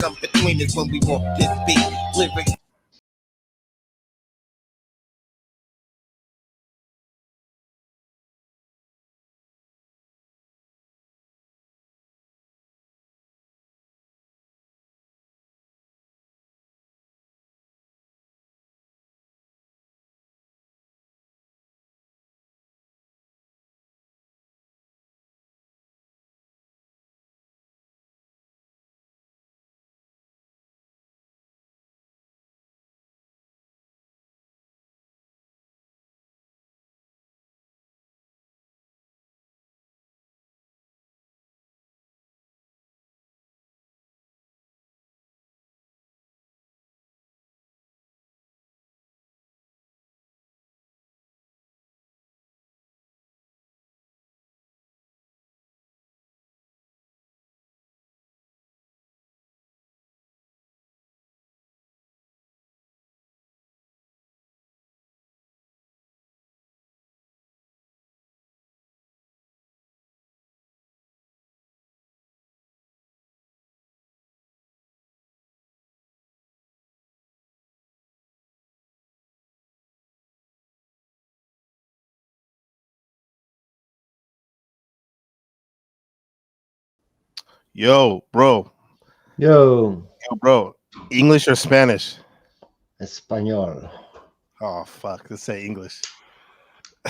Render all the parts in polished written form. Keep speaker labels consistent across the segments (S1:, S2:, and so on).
S1: Come between us when we walk this beat. Lyrics.
S2: Yo, bro.
S3: Yo,
S2: Yo, bro. English or Spanish?
S3: Español.
S2: Oh, fuck. Let's say English.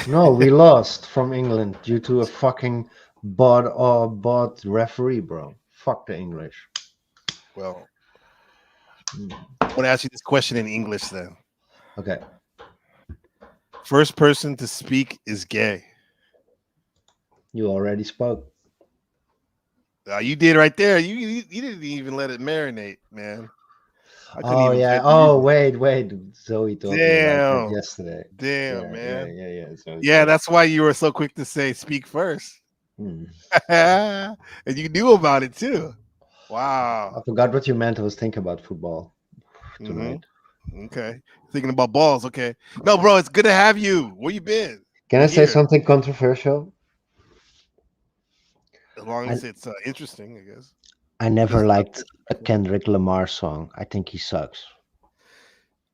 S3: No, we lost from England due to a fucking bot referee, bro. Fuck the English.
S2: Well,
S3: Mm.
S2: I want to ask you this question in English then.
S3: Okay,
S2: First person to speak is gay.
S3: you already spoke.
S2: You did right there. You didn't even let it marinate, man. I couldn't
S3: Oh
S2: even
S3: yeah.
S2: fit you.
S3: Oh wait. Zoe told me about that
S2: Damn.
S3: yesterday.
S2: Damn,
S3: Yeah.
S2: man.
S3: Zoe
S2: Yeah,
S3: told
S2: that's why you were so quick to say speak first.
S3: me.
S2: And you knew about it too.
S3: I
S2: Wow.
S3: forgot what you meant. I was thinking about football
S2: hmm
S3: tonight.
S2: Okay. Thinking about balls. Okay. No, bro, it's good to have you. Where you been?
S3: Can
S2: You're
S3: I say
S2: here.
S3: something controversial?
S2: As long
S3: I
S2: as it's interesting, I guess.
S3: I
S2: It
S3: never
S2: doesn't have to
S3: liked
S2: be
S3: a
S2: disrespectful.
S3: Kendrick Lamar song. I think he sucks.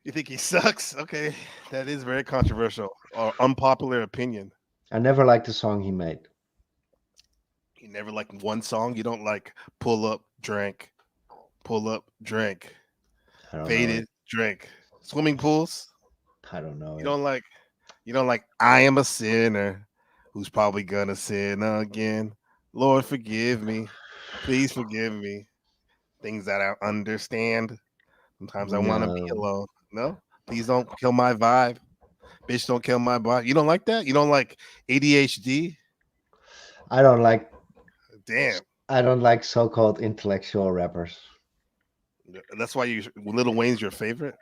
S2: You think he sucks? Okay. That is very controversial or unpopular opinion.
S3: I never liked the song he made.
S2: You never like one song. You don't like pull up, drink, pull up, drink,
S3: I don't know
S2: faded,
S3: it.
S2: drink, swimming pools.
S3: I don't know
S2: You
S3: it.
S2: don't like. You don't like. I am a sinner who's probably gonna sin again. Lord, forgive me. Please forgive me. Things that I understand. Sometimes I want to be
S3: No,
S2: alone. No, please don't kill my vibe. Bitch, don't kill my vibe. You don't like that? You don't like ADHD?
S3: I don't like
S2: Damn.
S3: I don't like so-called intellectual rappers.
S2: That's why you Little Wayne's your favorite.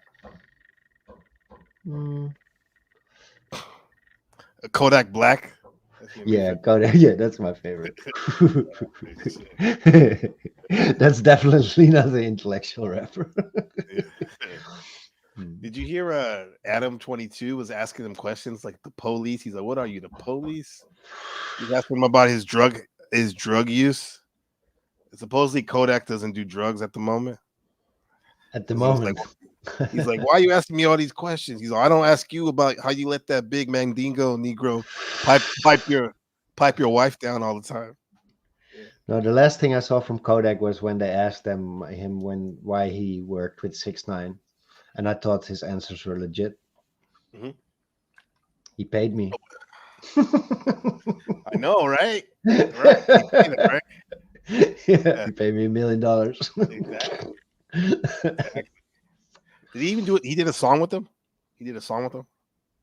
S3: Mm,
S2: Kodak Black. That's gonna be your
S3: yeah,
S2: favorite.
S3: go there. Yeah, that's my favorite.
S2: Shit.
S3: That's definitely not the intellectual rapper.
S2: Yeah.
S3: Mm.
S2: Did you hear Adam 22 was asking him questions like the police? He's like, "What are you, the police?" He's asking him about his drug use. Supposedly Kodak doesn't do drugs at the moment
S3: At the
S2: because he was like,
S3: moment.
S2: "Why are you asking me all these questions?" He's like, "I don't ask you about how you let that big Mandingo Negro pipe your wife down all the time." Yeah.
S3: No, the last thing I saw from Kodak was when they asked him why he worked with 6ix9ine, and I thought his answers were legit.
S2: Mhm.
S3: He paid me.
S2: I know, right? Right? He paid him, right?
S3: Yeah,
S2: Yeah,
S3: he paid me $1 million.
S2: exactly. Exactly. Did he even do it? He did a song with them. He did a song with them.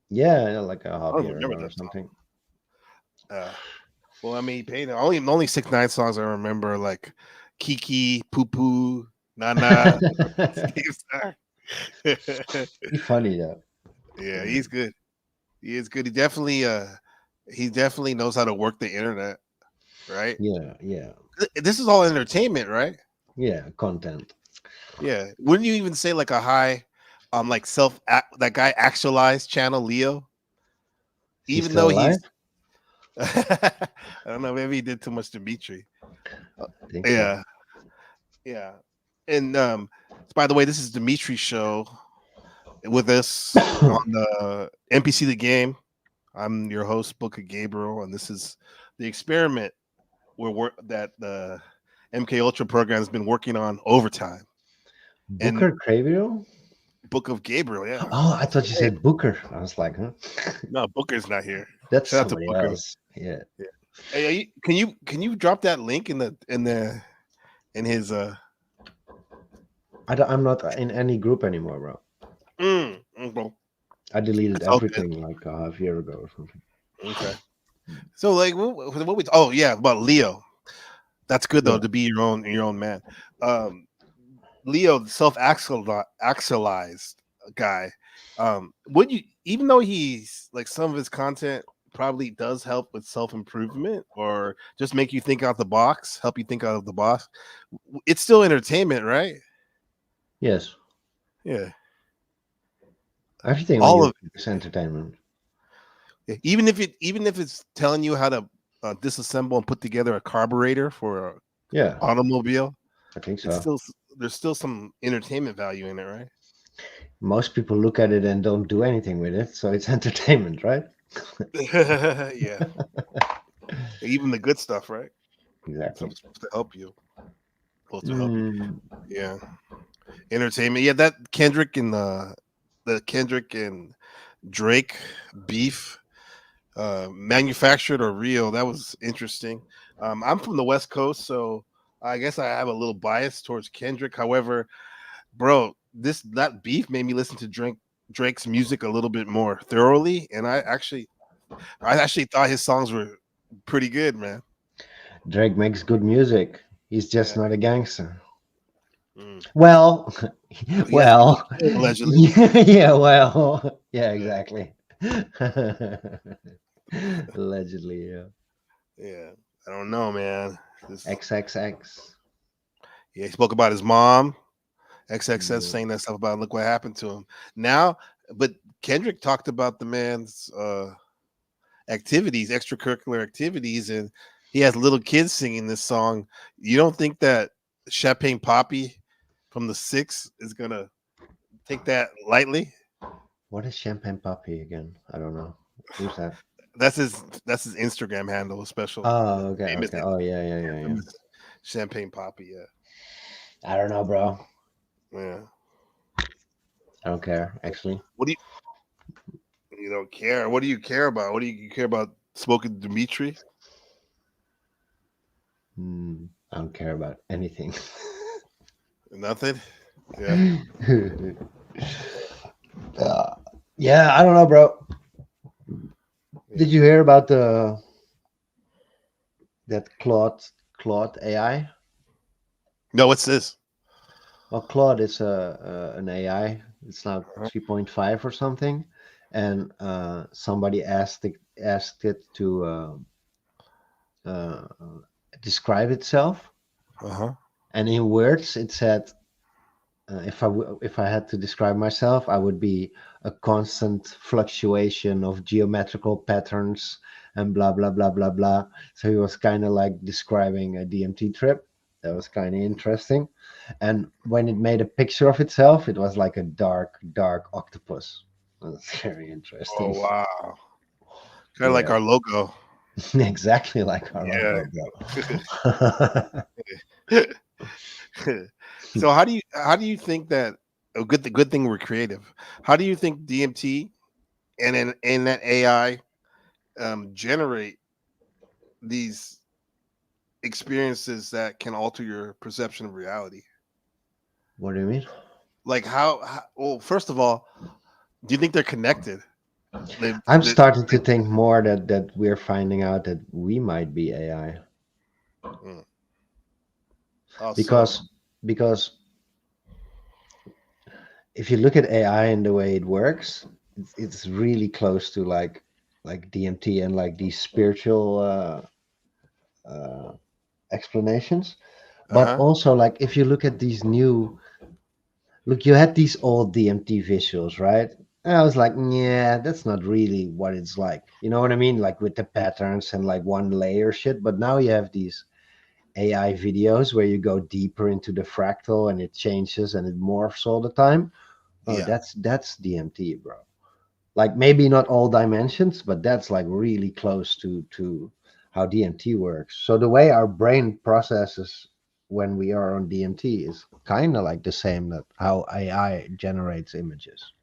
S3: Yeah, like a
S2: I don't
S3: hobby
S2: even remember
S3: or
S2: that song.
S3: something.
S2: Well, I mean, he paid him. Only 6 9 songs I remember like Kiki, Poo Poo, Nana, Steve Star.
S3: He's funny though.
S2: Yeah, he's
S3: Mm.
S2: good. He is good. He definitely knows how to work the internet, right?
S3: Yeah,
S2: This is all entertainment, right?
S3: yeah. Content.
S2: Yeah. Wouldn't you even say like a high like that guy actualized channel Leo?
S3: He's
S2: Even
S3: still
S2: though
S3: alive?
S2: he's I don't know, maybe he did too much to Dimitri. Uh,
S3: I think so.
S2: Yeah, yeah. And by the way, this is Dimitri's show with us on the NPC the game. I'm your host, Booker Gabriel, and this is the experiment that the MK Ultra program has been working on overtime. And
S3: Booker Gabriel?
S2: Book of Gabriel, yeah.
S3: Oh, I thought you
S2: Hey,
S3: said Booker. I was like, huh?
S2: no, Booker's not here.
S3: That's
S2: Shout out to
S3: somebody
S2: Booker.
S3: else. Yeah.
S2: Yeah. Hey, can you drop that link in his
S3: I'm not in any group anymore, bro.
S2: well,
S3: I deleted
S2: it's all good.
S3: everything like a half year ago or something.
S2: Okay. So like what we oh yeah, about Leo. That's good though
S3: Yeah.
S2: to be your own man. Leo, the self-actualized guy. Would you, even though he's like some of his content probably does help with self-improvement or just make you think out the box, help you think out of the box, it's still entertainment, right?
S3: Yes.
S2: Yeah.
S3: Everything on
S2: All of
S3: YouTube is entertainment.
S2: it. Even if it's telling you how to disassemble and put together a carburetor for an
S3: Yeah,
S2: automobile,
S3: I think
S2: it's
S3: so.
S2: still there's still some entertainment value in it, right?
S3: Most people look at it and don't do anything with it, so it's entertainment, right?
S2: Yeah. Even the good stuff, right?
S3: Exactly.
S2: It's supposed to help you. Supposed to help you.
S3: Mm,
S2: Yeah. Entertainment. Yeah, that the Kendrick and Drake beef, manufactured or real, that was interesting. I'm from the West Coast, so I guess I have a little bias towards Kendrick. However, bro, that beef made me listen to Drake's music a little bit more thoroughly, and I actually thought his songs were pretty good, man.
S3: Drake makes good music. He's just
S2: Yeah.
S3: not a gangster.
S2: Mm.
S3: Well,
S2: Yes,
S3: well,
S2: allegedly.
S3: yeah, well, yeah,
S2: Yeah.
S3: exactly. Allegedly, yeah.
S2: Yeah. I don't know, man.
S3: XXX.
S2: Yeah, he spoke about his mom. XXS
S3: Yeah.
S2: saying that stuff about look what happened to him. Now, but Kendrick talked about the man's activities, extracurricular activities, and he has little kids singing this song. You don't think that Champagne Poppy from the Six is gonna take that lightly?
S3: What is Champagne Puppy again? I don't know. Who's that?
S2: That's his Instagram handle, a special
S3: Oh, okay,
S2: famous
S3: okay. Oh, yeah, yeah, yeah, yeah.
S2: infamous Champagne Poppy. Yeah,
S3: I don't know, bro.
S2: yeah.
S3: I don't care, actually.
S2: What do you don't care? What do you care about? What do you care about? Smoking Dimitri?
S3: I don't care about anything.
S2: Nothing. Yeah.
S3: Uh, yeah, I don't know, bro.
S2: Yeah.
S3: Did you hear about the that Claude AI?
S2: No, what's this?
S3: Well, Claude is an AI. It's now
S2: Uh
S3: 3.5 or something, and somebody asked it to uh, describe itself,
S2: huh.
S3: and in words it said, if I had to describe myself, I would be a constant fluctuation of geometrical patterns and blah blah blah blah blah. So he was kind of like describing a DMT trip. That was kind of interesting. And when it made a picture of itself, it was like a dark, dark octopus. That's very
S2: Oh
S3: interesting.
S2: wow. Kind of like
S3: Yeah,
S2: our logo.
S3: exactly like our
S2: Yeah.
S3: logo, bro.
S2: So how do you think that the good thing we're creative? How do you think DMT and that AI generate these experiences that can alter your perception of reality?
S3: What do you mean?
S2: Like well, first of all, do you think they're connected? They,
S3: I'm
S2: they,
S3: starting to think more that we're finding out that we might be AI.
S2: mm. Also,
S3: Because if you look at AI and the way it works, it's really close to like DMT and like these spiritual uh, explanations. But
S2: uh-huh.
S3: also, like, if you look at these new look, you had these old DMT visuals, right? And I was like, yeah, that's not really what it's like. You know what I mean? Like with the patterns and like one layer shit. But now you have these AI videos where you go deeper into the fractal and it changes and it morphs all the time. Oh,
S2: Yeah.
S3: that's DMT, bro. Like maybe not all dimensions, but that's like really close to how DMT works. So the way our brain processes when we are on DMT is kind of like the same that how AI generates images,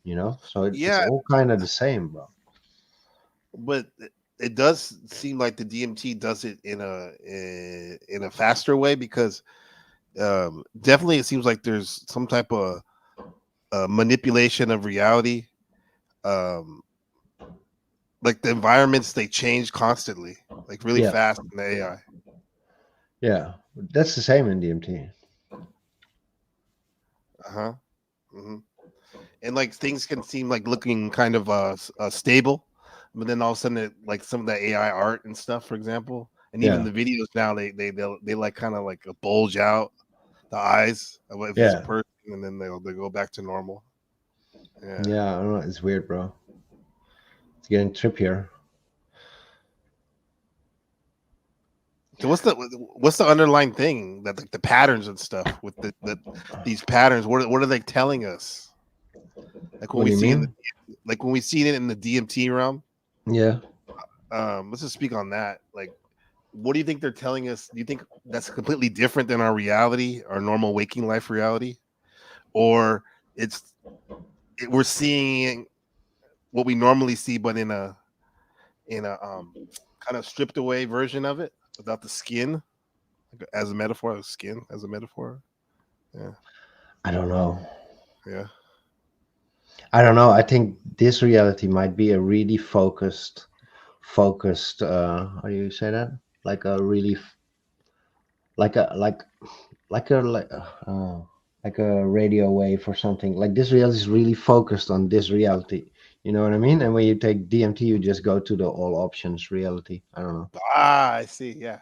S3: you know? So it's
S2: Yeah,
S3: all kind of the same, bro.
S2: but it does seem like the DMT does it in a faster way because definitely it seems like there's some type of manipulation of reality. Um, like the environments they change constantly, like really
S3: Yeah,
S2: fast in the AI.
S3: yeah. That's the same in DMT.
S2: Uh huh. Hmm. And like things can seem like looking kind of stable, but then all of a sudden, like some of that AI art and stuff, for example, and even
S3: Yeah,
S2: the videos now, they like kind of like a bulge out the eyes if it's a
S3: yeah,
S2: person, and then they go back to normal. Yeah.
S3: yeah. I don't know. It's weird, bro. It's getting trippier.
S2: So what's the underlying thing that like the patterns and stuff with these patterns? What are they telling us? Like when
S3: What
S2: we
S3: do you
S2: see
S3: mean?
S2: like when we see it in the DMT realm.
S3: Yeah.
S2: Let's just speak on that. Like, what do you think they're telling us? Do you think that's completely different than our reality, our normal waking life reality, or it's we're seeing what we normally see, but in a kind of stripped away version of it without the skin, like, as a metaphor, the skin as a metaphor. Yeah,
S3: I don't know.
S2: yeah.
S3: I don't know. I think this reality might be a really focused. How do you say that? Like a really, like a like a like like a radio wave or something. Like this reality is really focused on this reality. You know what I mean? And when you take DMT, you just go to the all options reality. I don't know.
S2: Ah, I see. Yeah,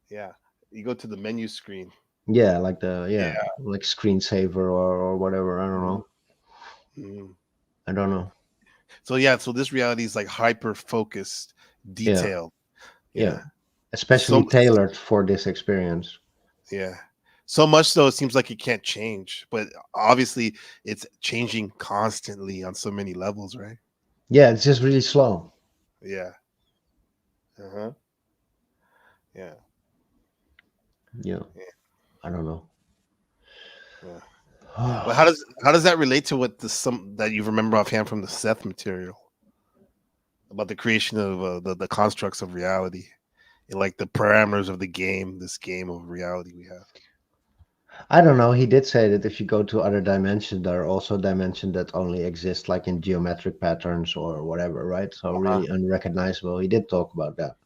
S2: yeah. You go to the menu screen.
S3: Yeah, like the yeah,
S2: Yeah.
S3: like screensaver or whatever. I don't
S2: Mhm,
S3: know.
S2: mhm.
S3: I don't know.
S2: So yeah, so this reality is like hyper focused,
S3: Yeah,
S2: detailed.
S3: yeah.
S2: Yeah.
S3: Especially
S2: So
S3: tailored for this experience.
S2: yeah. So much so it seems like it can't change, but obviously it's changing constantly on so many levels, right?
S3: Yeah, it's just really slow.
S2: Yeah. Uh-huh. Yeah.
S3: Yeah,
S2: Yeah.
S3: I don't know.
S2: Yeah. Well, how does that relate to what the some that you remember offhand from the Seth material about the creation of the constructs of reality and like the parameters of the game, this game of reality we have?
S3: I don't know. He did say that if you go to other dimensions, there are also dimensions that only exist like in geometric patterns or whatever, right? So
S2: Uh-huh.
S3: really unrecognizable. He did talk about that.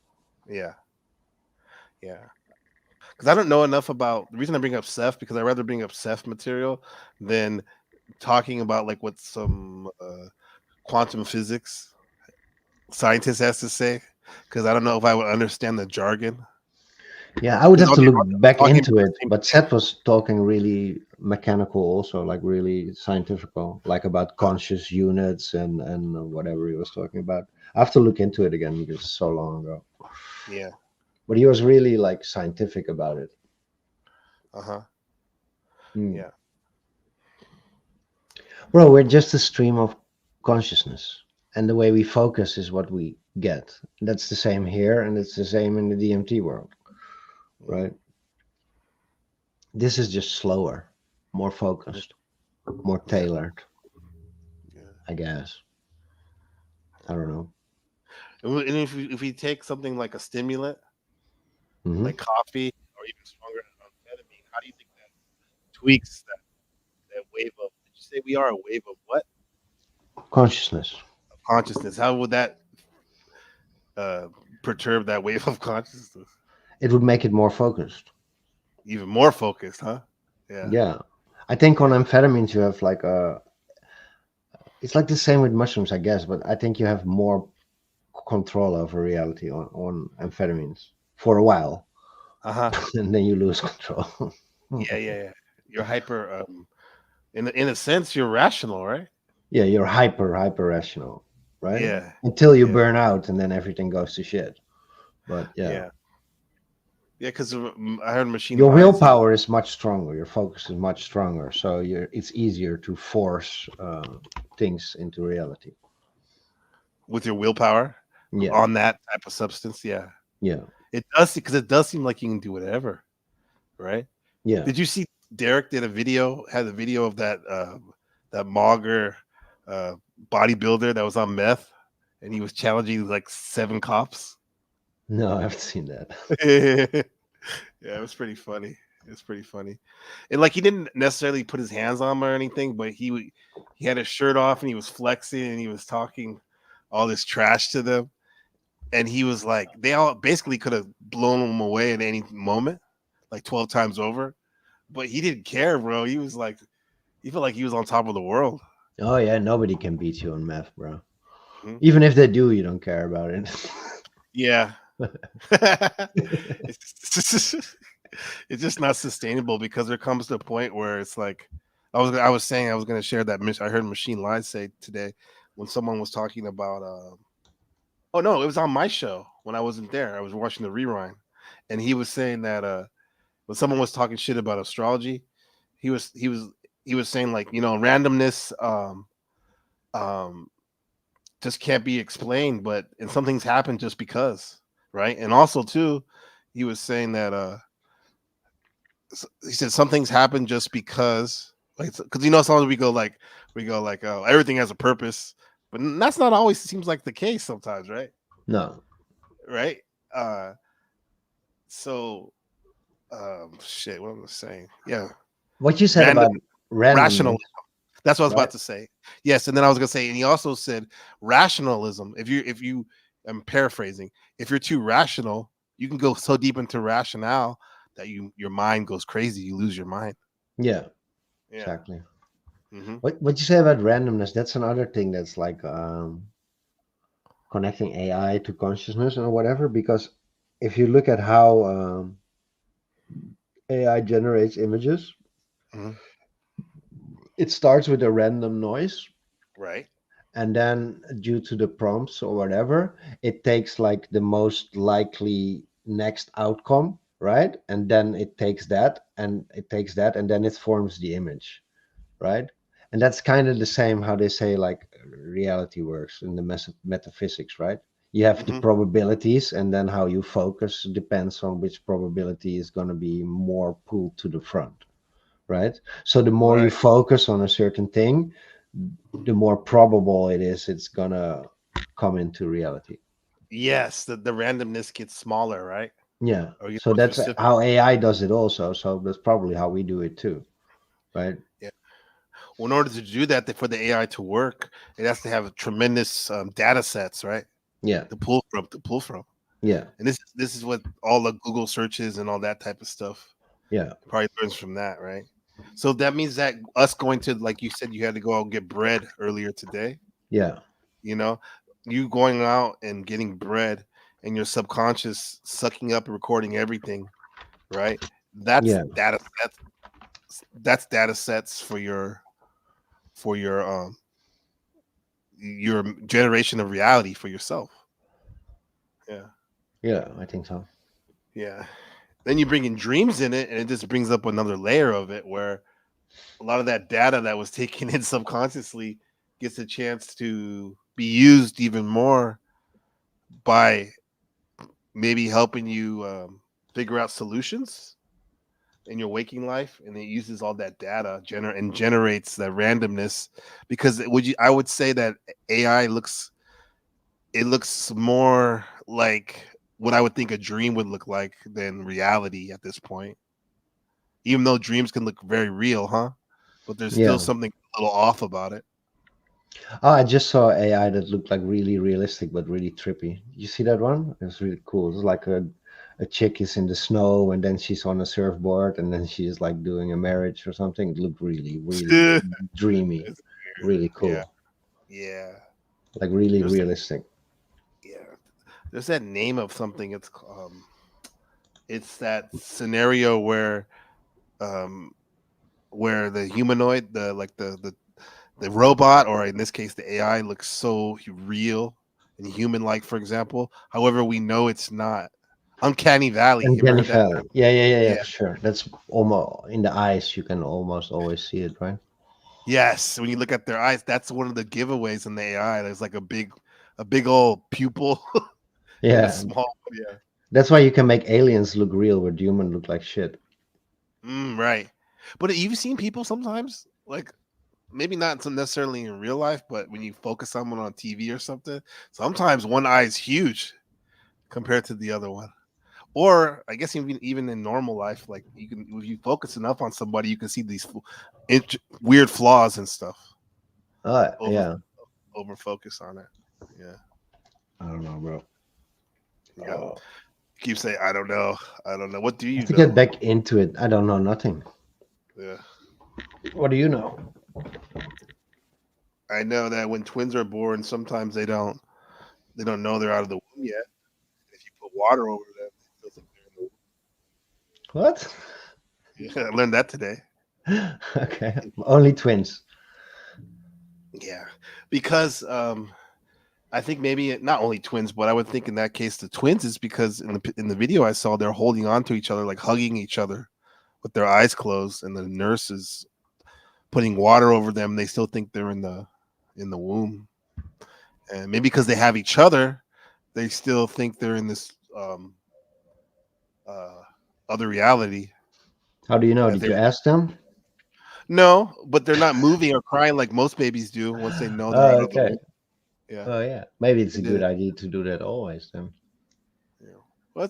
S2: Yeah. Yeah. Because I don't know enough about the reason I bring up Seth because I rather bring up Seth material than talking about like what some quantum physics scientist has to say because I don't know if I would understand the jargon
S3: Yeah, I would
S2: because
S3: have to look
S2: all
S3: back
S2: talking about
S3: into
S2: the
S3: it.
S2: same
S3: But
S2: thing.
S3: Seth was talking really mechanical, also like really scientifical, like about
S2: Uh,
S3: conscious units and whatever he was talking about. I have to look into it again because it's so long ago.
S2: yeah.
S3: But he was really like scientific about it.
S2: Uh huh.
S3: Hmm.
S2: Yeah.
S3: Bro, we're just a stream of consciousness. And the way we focus is what we get. That's the same here, and it's the same in the DMT world,
S2: Mm,
S3: right? This is just slower, more
S2: mhm,
S3: focused, more
S2: yeah.
S3: tailored,
S2: Yeah.
S3: I guess. I don't know.
S2: And if we take something like a stimulant,
S3: Hmm.
S2: like coffee, or even stronger amphetamine, how do you think that tweaks that wave of? Did you say we are a wave of what?
S3: Consciousness.
S2: Of consciousness. How would that uh, perturb that wave of consciousness?
S3: It would make it more focused.
S2: Even more focused, huh? Yeah,
S3: Yeah. I think on
S2: yeah,
S3: amphetamines, you have like a. It's like the same with mushrooms, I guess, but I think you have more control over reality on amphetamines for a while,
S2: uh huh.
S3: and then you lose control.
S2: Yeah, yeah, yeah. You're hyper. In a sense, you're rational, right?
S3: Yeah, you're hyper rational, right?
S2: Yeah,
S3: Until you
S2: yeah,
S3: burn out and then everything goes to shit. But yeah,
S2: yeah. Yeah, because I heard machine
S3: Your
S2: lies.
S3: willpower is much stronger. Your focus is much stronger, so it's easier to force things into reality.
S2: With your willpower
S3: Yeah,
S2: on that type of substance. Yeah,
S3: yeah,
S2: it does because it does seem like you can do whatever, right?
S3: yeah.
S2: Did you see Derek did a video? Had a video of that Mauger uh, bodybuilder that was on meth, and he was challenging like 7 cops.
S3: No, I haven't seen that.
S2: Yeah, it was pretty funny. It was pretty funny, and like he didn't necessarily put his hands on him or anything, but he had his shirt off and he was flexing and he was talking all this trash to them, and he was like, they all basically could have blown him away at any moment, like 12 times over, but he didn't care, bro. He was like, he felt like he was on top of the world.
S3: Oh yeah, nobody can beat you on math, bro.
S2: Mhm.
S3: Even if they do, you don't care about it.
S2: Yeah. it's, it's just not sustainable because there comes to a point where it's like I was saying I was going to share that I heard Machine Lies say today when someone was talking about oh no, it was on my show when I wasn't there. I was watching the rewind, and he was saying that when someone was talking shit about astrology, he was he was he was saying like, randomness um just can't be explained, but and some things happen just because, right? And also too, he was saying that he said some things happen just because, like, because sometimes we go like, oh, everything has a purpose, but that's not always seems like the case sometimes, right?
S3: No,
S2: Right? Uh, so shit, what am I saying? Yeah,
S3: what you said
S2: random
S3: about
S2: rational.
S3: randomness,
S2: That's what I was
S3: right?
S2: about to say. Yes, and then I was gonna say, and he also said rationalism. If you, I'm paraphrasing. If you're too rational, you can go so deep into rationale that your mind goes crazy. You lose your mind.
S3: Yeah,
S2: Yeah.
S3: exactly.
S2: Hmm.
S3: What you say about randomness? That's another thing that's like connecting AI to consciousness or whatever. Because if you look at how AI generates images,
S2: Hmm.
S3: it starts with a random noise,
S2: Right.
S3: and then due to the prompts or whatever, it takes like the most likely next outcome, right? And then it takes that, and it takes that, and then it forms the image, right? And that's kind of the same how they say like reality works in the metaphysics, right? You have the
S2: Hmm.
S3: probabilities, and then how you focus depends on which probability is going to be more pulled to the front, right? So the more you
S2: Right.
S3: focus on a certain thing, the more probable it is it's gonna come into reality.
S2: Yes, the randomness gets smaller, right?
S3: Yeah.
S2: Or gets
S3: So
S2: more
S3: that's
S2: specific.
S3: how AI does it also. So that's probably how we do it too, right?
S2: Yeah. Well, in order to do that, for the AI to work, it has to have tremendous data sets, right?
S3: Yeah.
S2: To pull from.
S3: Yeah.
S2: And this is what all the Google searches and all that type of stuff
S3: Yeah.
S2: probably learns from that, right? So that means that us going to, like you said, you had to go out and get bread earlier today.
S3: Yeah.
S2: You know, you going out and getting bread, and your subconscious sucking up and recording everything, right? That's
S3: Yeah.
S2: data. That's data sets for your generation of reality for yourself. Yeah,
S3: Yeah. I think so.
S2: yeah. Then you bring in dreams in it, and it just brings up another layer of it where a lot of that data that was taken in subconsciously gets a chance to be used even more by maybe helping you figure out solutions in your waking life, and it uses all that data and generates that randomness because I would say that AI looks more like what I would think a dream would look like than reality at this point, even though dreams can look very real, huh? But there's still
S3: Yeah.
S2: something a little off about it.
S3: Oh, I just saw AI that looked like really realistic but really trippy. You see that one? It was really cool. It's like a chick is in the snow, and then she's on a surfboard, and then she's like doing a marriage or something. It looked really, really
S2: It's
S3: dreamy,
S2: weird.
S3: really
S2: Yeah,
S3: cool,
S2: yeah.
S3: like really
S2: There's
S3: realistic.
S2: yeah. There's that name of something. It's that scenario um where the humanoid, the robot, or in this case the AI, looks so real and human like, for example. However, we know it's not. Uncanny Valley. You ever
S3: Uncanny
S2: heard that?
S3: Valley. Yeah, yeah, yeah, yeah,
S2: Yeah.
S3: for sure. That's almost in the eyes. You can almost always see it, right?
S2: Yes. When you look at their eyes, that's one of the giveaways in the AI. There's like a big old pupil and a
S3: Yeah,
S2: small. Yeah.
S3: that's why you can make aliens look real where human look like shit.
S2: Right. But you've seen people sometimes like maybe not so necessarily in real life, but when you focus someone on TV or something, sometimes one eye is huge compared to the other one. Or I guess even in normal life, like you can if you focus enough on somebody, you can see these weird flaws and stuff. Over
S3: Yeah.
S2: over focus on it. Yeah,
S3: I don't know, bro.
S2: yeah. Keep saying I don't know. What do you
S3: To get
S2: know?
S3: back into it, I don't know nothing.
S2: Yeah,
S3: What do you know?
S2: I know that when twins are born, sometimes they don't know they're out of the womb yet. If you put water over them, they still think they're in
S3: What?
S2: the womb. Yeah, I learned that today.
S3: Okay, only twins.
S2: Yeah, because I think maybe not only twins, but I would think in that case the twins is because in the video I saw they're holding on to each other, like hugging each other with their eyes closed, and the nurse is putting water over them. They still think they're in the womb, and maybe because they have each other, they still think they're in this uh, other reality
S3: How do you know?
S2: that
S3: Did
S2: they
S3: you ask them?
S2: no, but they're not moving or crying like most babies do once they know they're
S3: Oh,
S2: out of the
S3: okay.
S2: womb. Yeah,
S3: Oh, yeah. Maybe it's
S2: they
S3: a
S2: did
S3: good
S2: it.
S3: idea to do that always then.
S2: Yeah. Well,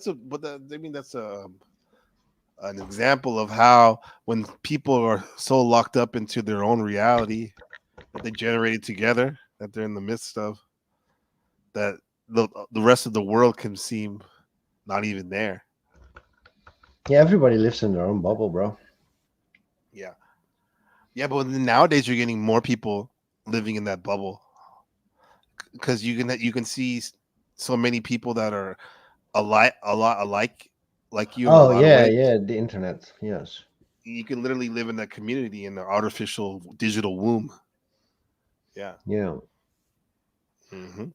S2: I mean that's an example of how when people are so locked up into their own reality that they generated together that they're in the midst of that the rest of the world can seem not even there.
S3: Yeah, everybody lives in their own bubble, bro.
S2: Yeah, yeah, but then nowadays you're getting more people living in that bubble because you can see so many people that are a lot alike like you in a
S3: Oh,
S2: lot of
S3: yeah,
S2: ways.
S3: yeah, the internet. Yes.
S2: You can literally live in that community in the artificial digital womb. Yeah.
S3: Yeah.
S2: Hmm.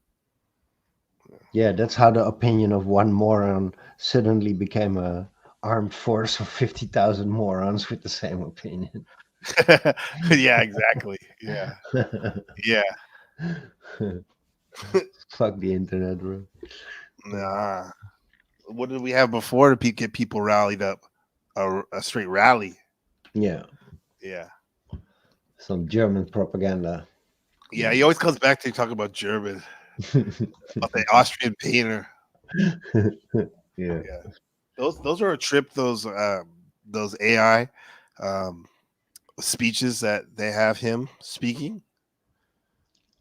S3: Yeah, that's how the opinion of one moron suddenly became a armed force of 50,000 morons with the same opinion.
S2: Yeah, exactly. Yeah, yeah.
S3: Fuck the internet, bro.
S2: Nah. What did we have before to get people rallied up? A straight rally.
S3: Yeah,
S2: Yeah,
S3: some German propaganda.
S2: yeah. He always comes back to talk about German, about the Austrian painter.
S3: Yeah.
S2: Yeah, those are a trip. Those AI um, speeches that they have him speaking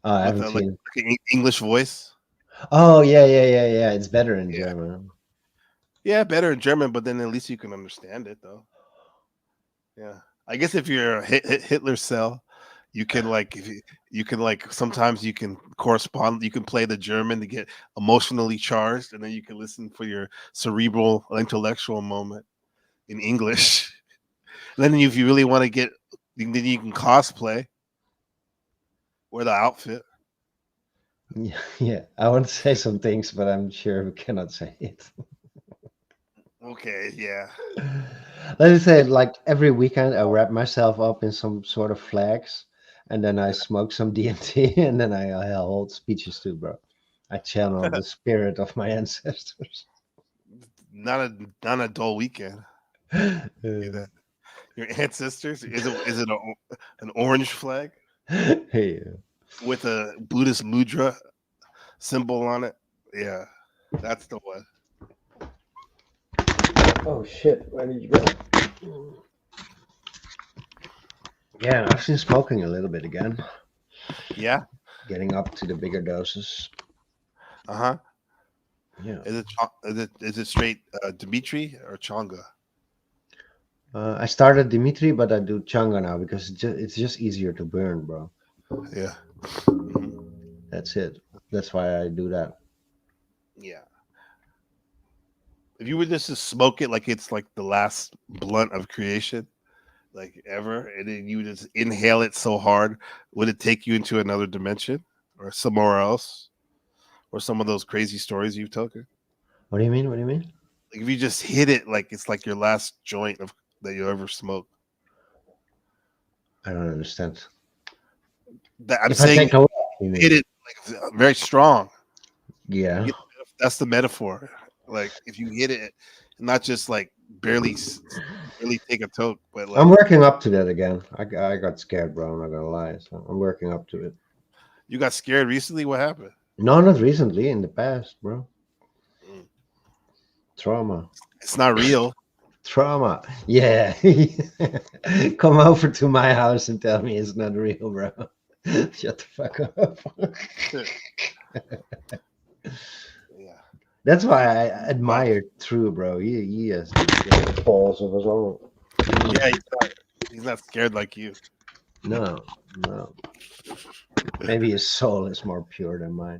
S3: Oh, I
S2: with
S3: haven't seen.
S2: like an English voice.
S3: Oh, yeah, yeah, yeah, yeah. It's better in
S2: Yeah,
S3: German.
S2: yeah, better in German, but then at least you can understand it though. Yeah, I guess if you're a Hitler cell, you can like you can like sometimes you can correspond. You can play the German to get emotionally charged, and then you can listen for your cerebral intellectual moment in English. And then if you really want to get, then you can cosplay, wear the outfit.
S3: Yeah, yeah. I want to say some things, but I'm sure we cannot say it.
S2: Okay, yeah,
S3: Let me say, like every weekend, I wrap myself up in some sort of flags, and then I
S2: yeah.
S3: smoke some DMT, and then I hold speeches too, bro. I channel the spirit of my ancestors.
S2: Not a dull weekend. Yeah,
S3: Uh,
S2: your ancestors is it an orange flag
S3: hey,
S2: with a Buddhist mudra symbol on it? Yeah, that's the one.
S3: oh shit, where did you go? Yeah, I've been smoking a little bit again,
S2: Yeah.
S3: getting up to the bigger doses.
S2: Uh huh.
S3: Yeah.
S2: Is it straight Dimitri or Changa?
S3: I started Dimitri, but I do Changa now because it's just easier to burn, bro.
S2: Yeah. Mhm.
S3: That's it. That's why I do that.
S2: Yeah. If you were just to smoke it like it's like the last blunt of creation, like ever, and then you just inhale it so hard, would it take you into another dimension or somewhere else, or some of those crazy stories you've told?
S3: What do you mean? What do you mean?
S2: Like if you just hit it, like it's like your last joint of that you ever smoked.
S3: I don't understand.
S2: That I'm
S3: If I
S2: saying
S3: take a walk, you
S2: hit
S3: mean?
S2: it like very strong. You
S3: Yeah.
S2: get, that's the metaphor. Like if you hit it, not just like barely take a toke, but
S3: I'm
S2: like
S3: working up to that again. I got scared, bro. I'm not gonna lie. So I'm working up to it.
S2: you got scared recently. What happened?
S3: No, not recently. In the past, bro.
S2: Mm.
S3: Trauma.
S2: It's not real.
S3: Trauma. Yeah. Come over to my house and tell me it's not real, bro. Shut the fuck up.
S2: Yeah.
S3: That's why I
S2: Fun.
S3: admire True, bro. He has the balls of his own.
S2: Yeah, he's not scared like you.
S3: No, no. Maybe his soul is more pure than mine.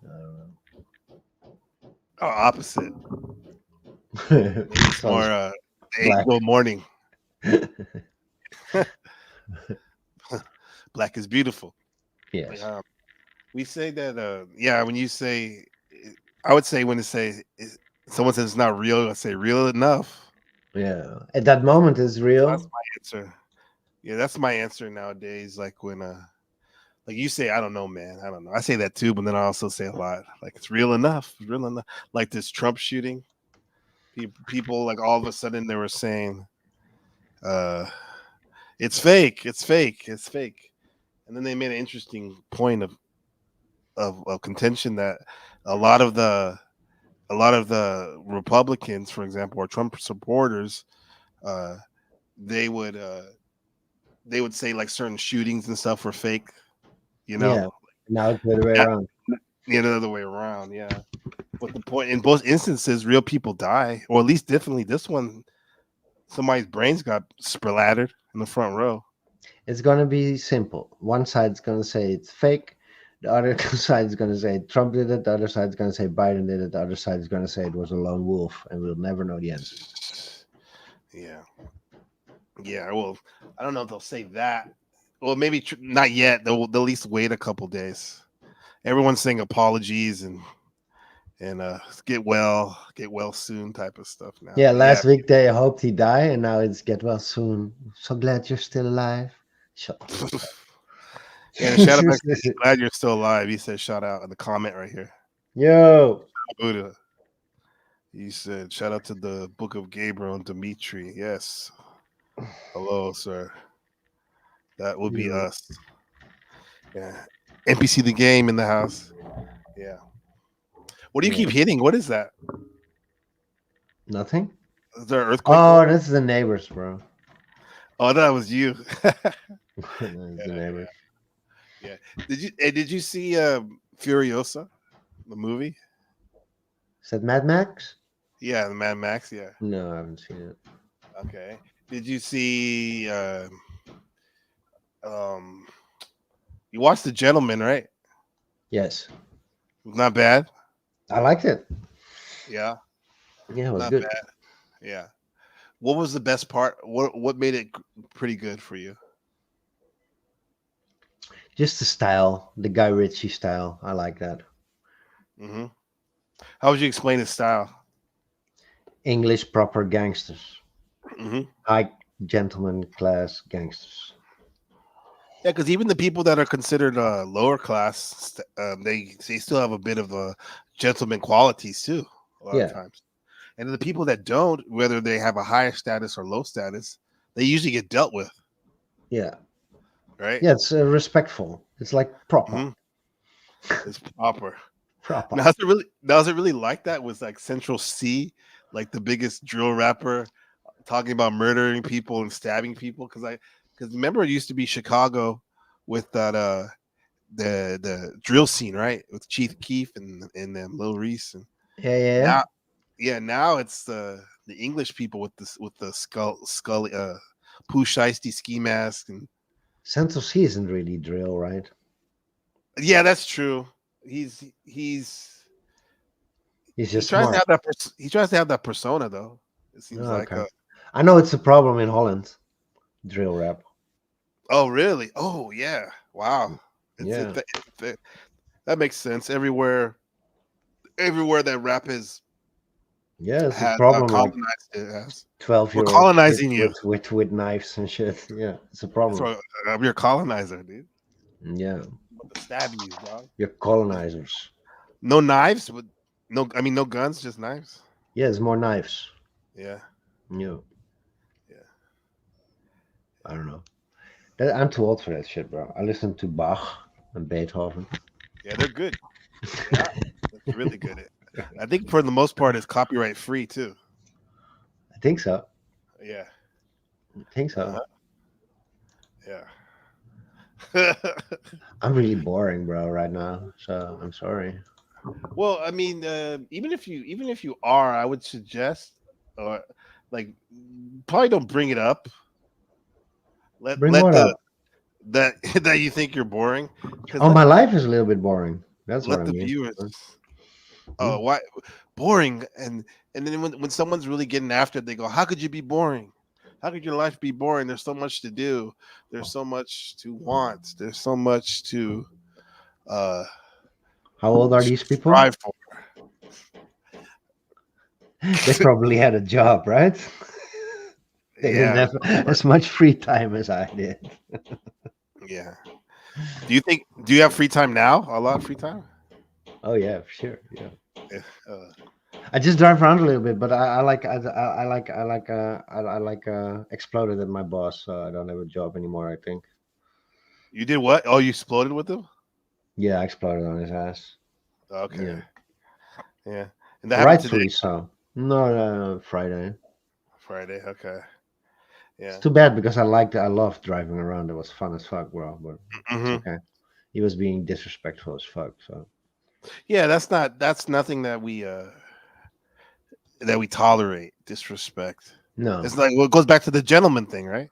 S3: I
S2: Oh, opposite.
S3: don't know.
S2: Maybe it's
S3: So
S2: more
S3: it's
S2: the
S3: black.
S2: angel morning. Black is beautiful. Like,
S3: Yes.
S2: we say that. Yeah, when you say, I would say when it say someone says it's not real, I say real enough.
S3: Yeah. At that
S2: That's,
S3: moment is
S2: that's
S3: real.
S2: my answer. Yeah, that's my answer nowadays. Like when like you say, I don't know, man. I don't know. I say that too, but then I also say a lot. Like it's real enough. It's real enough. Like this Trump shooting. People like all of a sudden they were saying, uh, it's fake, it's fake, it's fake. And then they made an interesting point of contention that a lot of the a lot of the Republicans, for example, or Trump supporters, uh, they would uh, they would say like certain shootings and stuff were fake. You
S3: Yeah.
S2: know,
S3: Now it's the other way
S2: yeah,
S3: around.
S2: the other way around. Yeah, but the point in both instances, real people die, or at least definitely this one, somebody's brains got splattered in the front row.
S3: It's gonna be simple. One side's gonna say it's fake. The other side's gonna say Trump did it. The other side's gonna say Biden did it. The other side's gonna say it was a lone wolf, and we'll never know the answer.
S2: Yeah, yeah. Well, I don't know if they'll say that. Well, maybe not yet. They'll at least wait a couple days. Everyone's saying apologies and get well soon type of stuff now.
S3: Yeah,
S2: But yeah,
S3: last week they hoped he die, and now it's get well soon. So glad you're still alive. Shut the fuck
S2: yeah. And shout out back.
S3: up.
S2: Glad you're still alive. He said shout out in the comment right here.
S3: Yo.
S2: Buddha. He said shout out to the Book of Gabriel and Dimitri. Yes. Hello, sir. That would be
S3: Yo.
S2: us. Yeah. NPC the game in the house. Yeah. What do you
S3: Yeah.
S2: keep hitting? What is that?
S3: Nothing?
S2: Is there an earthquake
S3: Oh,
S2: going on?
S3: that's the neighbors, bro.
S2: Oh, that was you.
S3: That's the
S2: Yeah,
S3: neighbors.
S2: yeah. Did you see Furiosa, the movie?
S3: Is that Mad Max?
S2: Yeah, the Mad Max. Yeah.
S3: No, I haven't seen it.
S2: Okay. Did you see? Um, you watched The Gentleman, right?
S3: Yes.
S2: Not bad.
S3: I liked it.
S2: Yeah,
S3: Yeah, it was
S2: not
S3: good.
S2: bad. Yeah. What was the best part? What made it pretty good for you?
S3: Just the style, the Guy Ritchie style. I like that.
S2: Hmm. How would you explain his style?
S3: English proper gangsters.
S2: Hmm.
S3: High gentleman class gangsters.
S2: Yeah, because even the people that are considered lower class, they still have a bit of gentleman qualities too. A lot of
S3: Yeah.
S2: times, and the people that don't, whether they have a higher status or low status, they usually get dealt with,
S3: Yeah.
S2: right?
S3: Yeah, it's respectful. It's like proper.
S2: Hmm. It's proper.
S3: Proper.
S2: Now is it really like that? Was like Central C, like the biggest drill rapper, talking about murdering people and stabbing people? Because remember it used to be Chicago with that the drill scene, right? With Chief Keef and Lil Reese, and
S3: Yeah, yeah, yeah.
S2: now now it's the English people with the skull Pooh Shiesty ski mask, and
S3: Central C isn't really drill, right?
S2: yeah, that's true. He's
S3: He's
S2: he
S3: just
S2: tries to
S3: smart.
S2: have he tries to have that persona though. It seems
S3: Oh,
S2: like
S3: okay. I know it's a problem in Holland, drill rap.
S2: oh really? Oh yeah. Wow. It's
S3: Yeah.
S2: that makes sense. Everywhere that rap is
S3: Yeah, it's a
S2: has
S3: problem. Like
S2: colonized it. Has. We're
S3: 12-year-old kids
S2: colonizing you.
S3: with knives and shit. Yeah, it's a
S2: That's
S3: problem.
S2: what I'm your colonizer, dude.
S3: Yeah,
S2: I'm about to stab you, dog.
S3: you're colonizers.
S2: No knives, but no. I mean, no guns, just knives.
S3: Yeah, it's more knives.
S2: Yeah,
S3: Yeah,
S2: yeah,
S3: I don't know. I'm too old for that shit, bro. I listen to Bach and Beethoven.
S2: yeah. They're good. They are. That's really good. I think for the most part, it's copyright free too.
S3: I think so.
S2: Yeah.
S3: I think so.
S2: Uh-huh. Yeah.
S3: I'm really boring, bro, right now. So I'm sorry.
S2: Well, I mean, even if you are, I would suggest, or like, probably don't bring it up.
S3: Bring
S2: Let
S3: what
S2: the
S3: up?
S2: that that you think you're boring, because
S3: Oh, my life is a little bit boring. That's what
S2: let
S3: I
S2: the
S3: mean.
S2: viewers.
S3: Hmm?
S2: Oh, why boring? And then when someone's really getting after it, they go, "How could you be boring? How could your life be boring? There's so much to do. There's so much to want. There's so much to uh
S3: How old are these people?
S2: strive for."
S3: They probably had a job, right? They didn't
S2: Yeah,
S3: have as much free time as I did.
S2: yeah. Do you have free time now? A lot of free time?
S3: Oh yeah, for sure. Yeah.
S2: Yeah. Uh,
S3: I just drive around a little bit, but I exploded at my boss, so I don't have a job anymore. I think.
S2: you did what? Oh, you exploded with them?
S3: Yeah, I exploded on his ass.
S2: Okay.
S3: Yeah,
S2: Yeah. And that happened today,
S3: rightfully so. No, Friday.
S2: Friday. Okay.
S3: It's
S2: Yeah.
S3: too bad because I loved driving around. It was fun as fuck, bro. But it's
S2: Hmm.
S3: okay. He was being disrespectful as fuck. So
S2: Yeah, that's nothing that we tolerate disrespect.
S3: no.
S2: It's like well, it goes back to the gentleman thing, right?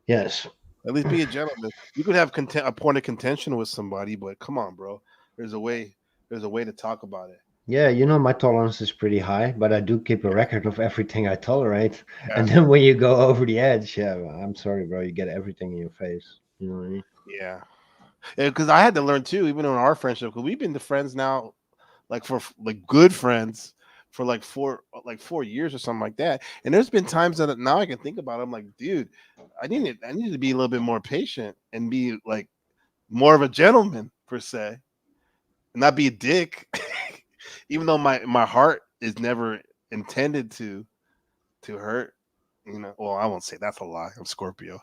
S3: Yes.
S2: At least be a gentleman. You could have a point of contention with somebody, but come on, bro. There's a way. There's a way to talk about it.
S3: Yeah, my tolerance is pretty high, but I do keep a record of everything I tolerate.
S2: Yeah,
S3: And then when you go over the edge, yeah, I'm sorry, bro, you get everything in your face. You know what I mean?
S2: yeah. Because I had to learn too, even in our friendship. Because we've been the friends now, like for like good friends, for like 4 years or something like that. And there's been times that now I can think about it, I'm like, dude, I need to be a little bit more patient and be like more of a gentleman per se, and not be a dick. Even though my heart is never intended to hurt. You know, well, I won't say that's a lie. I'm Scorpio,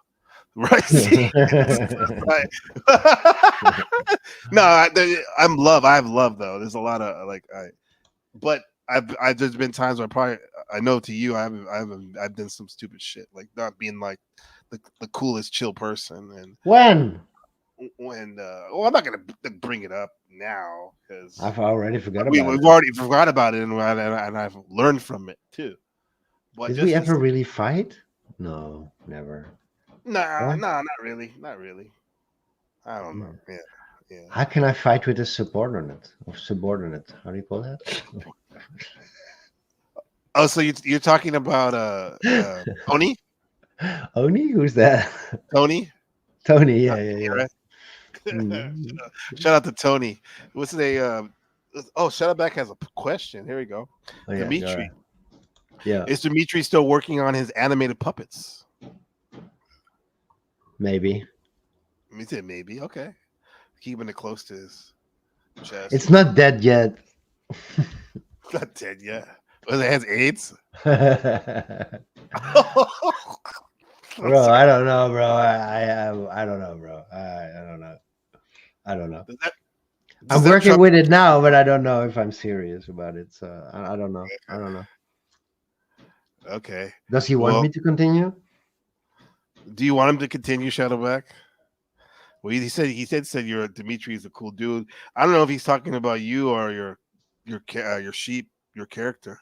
S2: right? See, right. No, I'm love. I have love though. There's a lot of like but I've there's been times where I know to you I've done some stupid shit like not being like the coolest chill person and
S3: When?
S2: when well I'm not gonna bring it up now because
S3: I've already forgot about
S2: we've
S3: it.
S2: already forgot about it and I've learned from it too. But
S3: Did we
S2: just
S3: ever really fight? No, never.
S2: nah,
S3: What?
S2: not really, not really. I don't know.
S3: Hmm.
S2: Yeah, yeah.
S3: How can I fight with a subordinate? Or subordinate? How do you call
S2: Oh, so you're talking about
S3: that?
S2: Tony?
S3: Oni? Who's that?
S2: Tony?
S3: Tony,
S2: Not
S3: yeah, yeah,
S2: me,
S3: yeah.
S2: right?
S3: Mm.
S2: Shout out to Tony. What's the oh, Shutterback has a question. Here we go.
S3: Oh yeah, go
S2: Dimitri.
S3: ahead. Yeah,
S2: Is Dimitri still working on his animated puppets?
S3: maybe.
S2: Let me say maybe. Okay. Keeping it close to his chest.
S3: It's not dead yet.
S2: Not dead yet. Was it has AIDS? I'm
S3: Bro,
S2: sorry.
S3: I don't know, bro. I don't know, bro. I don't know. I don't know.
S2: Does that
S3: I'm
S2: does that
S3: working
S2: trouble?
S3: with it now, but I don't know if I'm serious about it. So I don't know. I don't know.
S2: Okay.
S3: Does he want
S2: Well,
S3: me to continue?
S2: do you want him to continue Shadowback? Well, he said your Dimitri is a cool dude. I don't know if he's talking about you or your sheep, your character.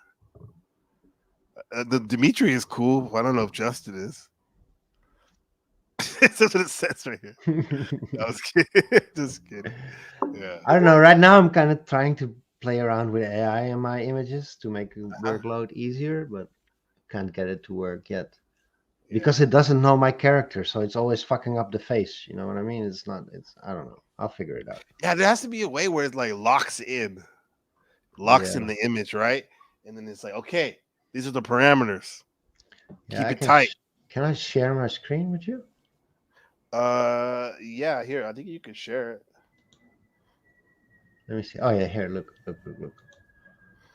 S2: The Dimitri is cool. I don't know if Justin is. That's what it says right here. I was kidding. Just kidding. Yeah.
S3: I don't know. Right now, I'm kind of trying to play around with AI in my images to make the
S2: Huh?
S3: workload easier, but can't get it to work yet
S2: Yeah.
S3: because it doesn't know my character, so it's always fucking up the face. You know what I mean? It's not. It's. I don't know. I'll figure it out.
S2: Yeah. There has to be a way where it like locks in
S3: Yeah.
S2: the image, right? and then it's like, okay, these are the parameters.
S3: Yeah,
S2: Keep
S3: I
S2: it
S3: can.
S2: tight.
S3: Can I share my screen with you?
S2: Yeah. Here, I think you can share it.
S3: Let me see. Oh yeah, here. Look, look, look, look.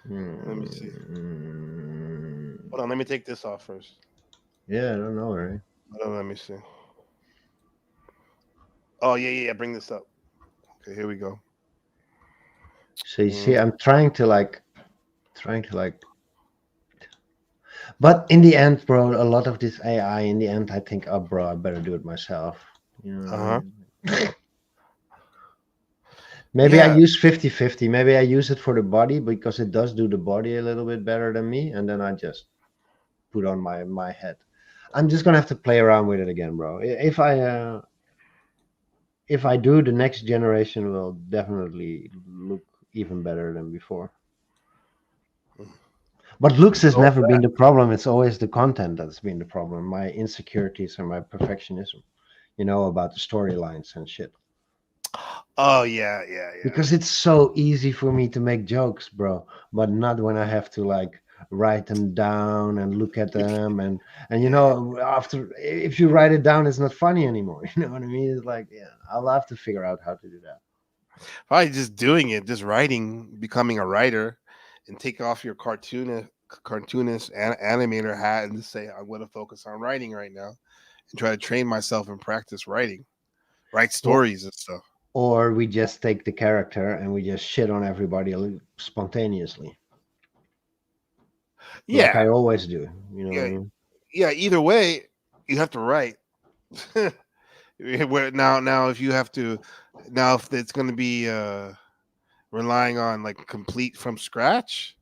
S2: Let me see.
S3: Mm,
S2: Hold on. Let me take this off first.
S3: yeah, I don't know, right?
S2: Hold on, let me see. Oh yeah, yeah, yeah. Bring this up. Okay, here we go.
S3: So you see,
S2: Mm,
S3: I'm trying to like. But in the end, bro, a lot of this AI. In the end, I think, oh, bro, I better do it myself. You know what I
S2: uh-huh.
S3: mean? Maybe I
S2: Yeah.
S3: use 50-50. Maybe I use it for the body because it does do the body a little bit better than me, and then I just put on my head. I'm just gonna have to play around with it again, bro. If I do, the next generation will definitely look even better than before. But looks has
S2: So
S3: never been the problem. It's always the content that's been the problem. My insecurities and my perfectionism, about the storylines and shit.
S2: oh yeah, yeah, yeah.
S3: Because it's so easy for me to make jokes, bro, but not when I have to like write them down and look at them and
S2: Yeah.
S3: after if you write it down, it's not funny anymore. You know what I mean? It's like, yeah, I'll have to figure out how to do that.
S2: Probably just doing it, just writing, becoming a writer, and take off your cartoonist animator hat and just say, I'm going to focus on writing right now and try to train myself and practice writing, write
S3: Or,
S2: stories and stuff.
S3: or we just take the character and we just shit on everybody spontaneously, like
S2: Yeah,
S3: I always do. You know what I
S2: yeah,
S3: mean?
S2: yeah. Either way, you have to write. Where now, if you have to, now if it's going to be relying on like complete from scratch,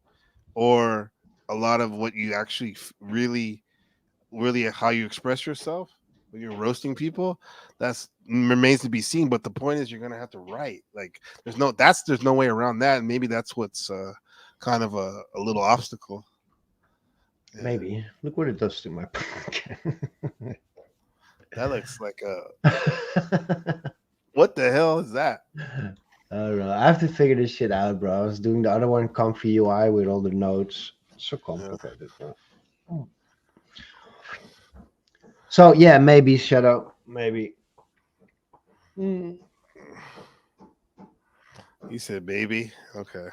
S2: or a lot of what you actually really how you express yourself when you're roasting people, that's remains to be seen. But the point is, you're gonna have to write. Like there's no way around that, and maybe that's what's kind of a little obstacle. Yeah,
S3: Maybe. Look what it does to my podcast.
S2: that looks like a what the hell is that?
S3: I don't know. I have to figure this shit out, bro. I was doing the other one, Comfy UI, with all the notes. So
S2: Yeah.
S3: complicated, bro. So yeah, maybe Shadow. Maybe. Mm.
S2: You said baby. Okay,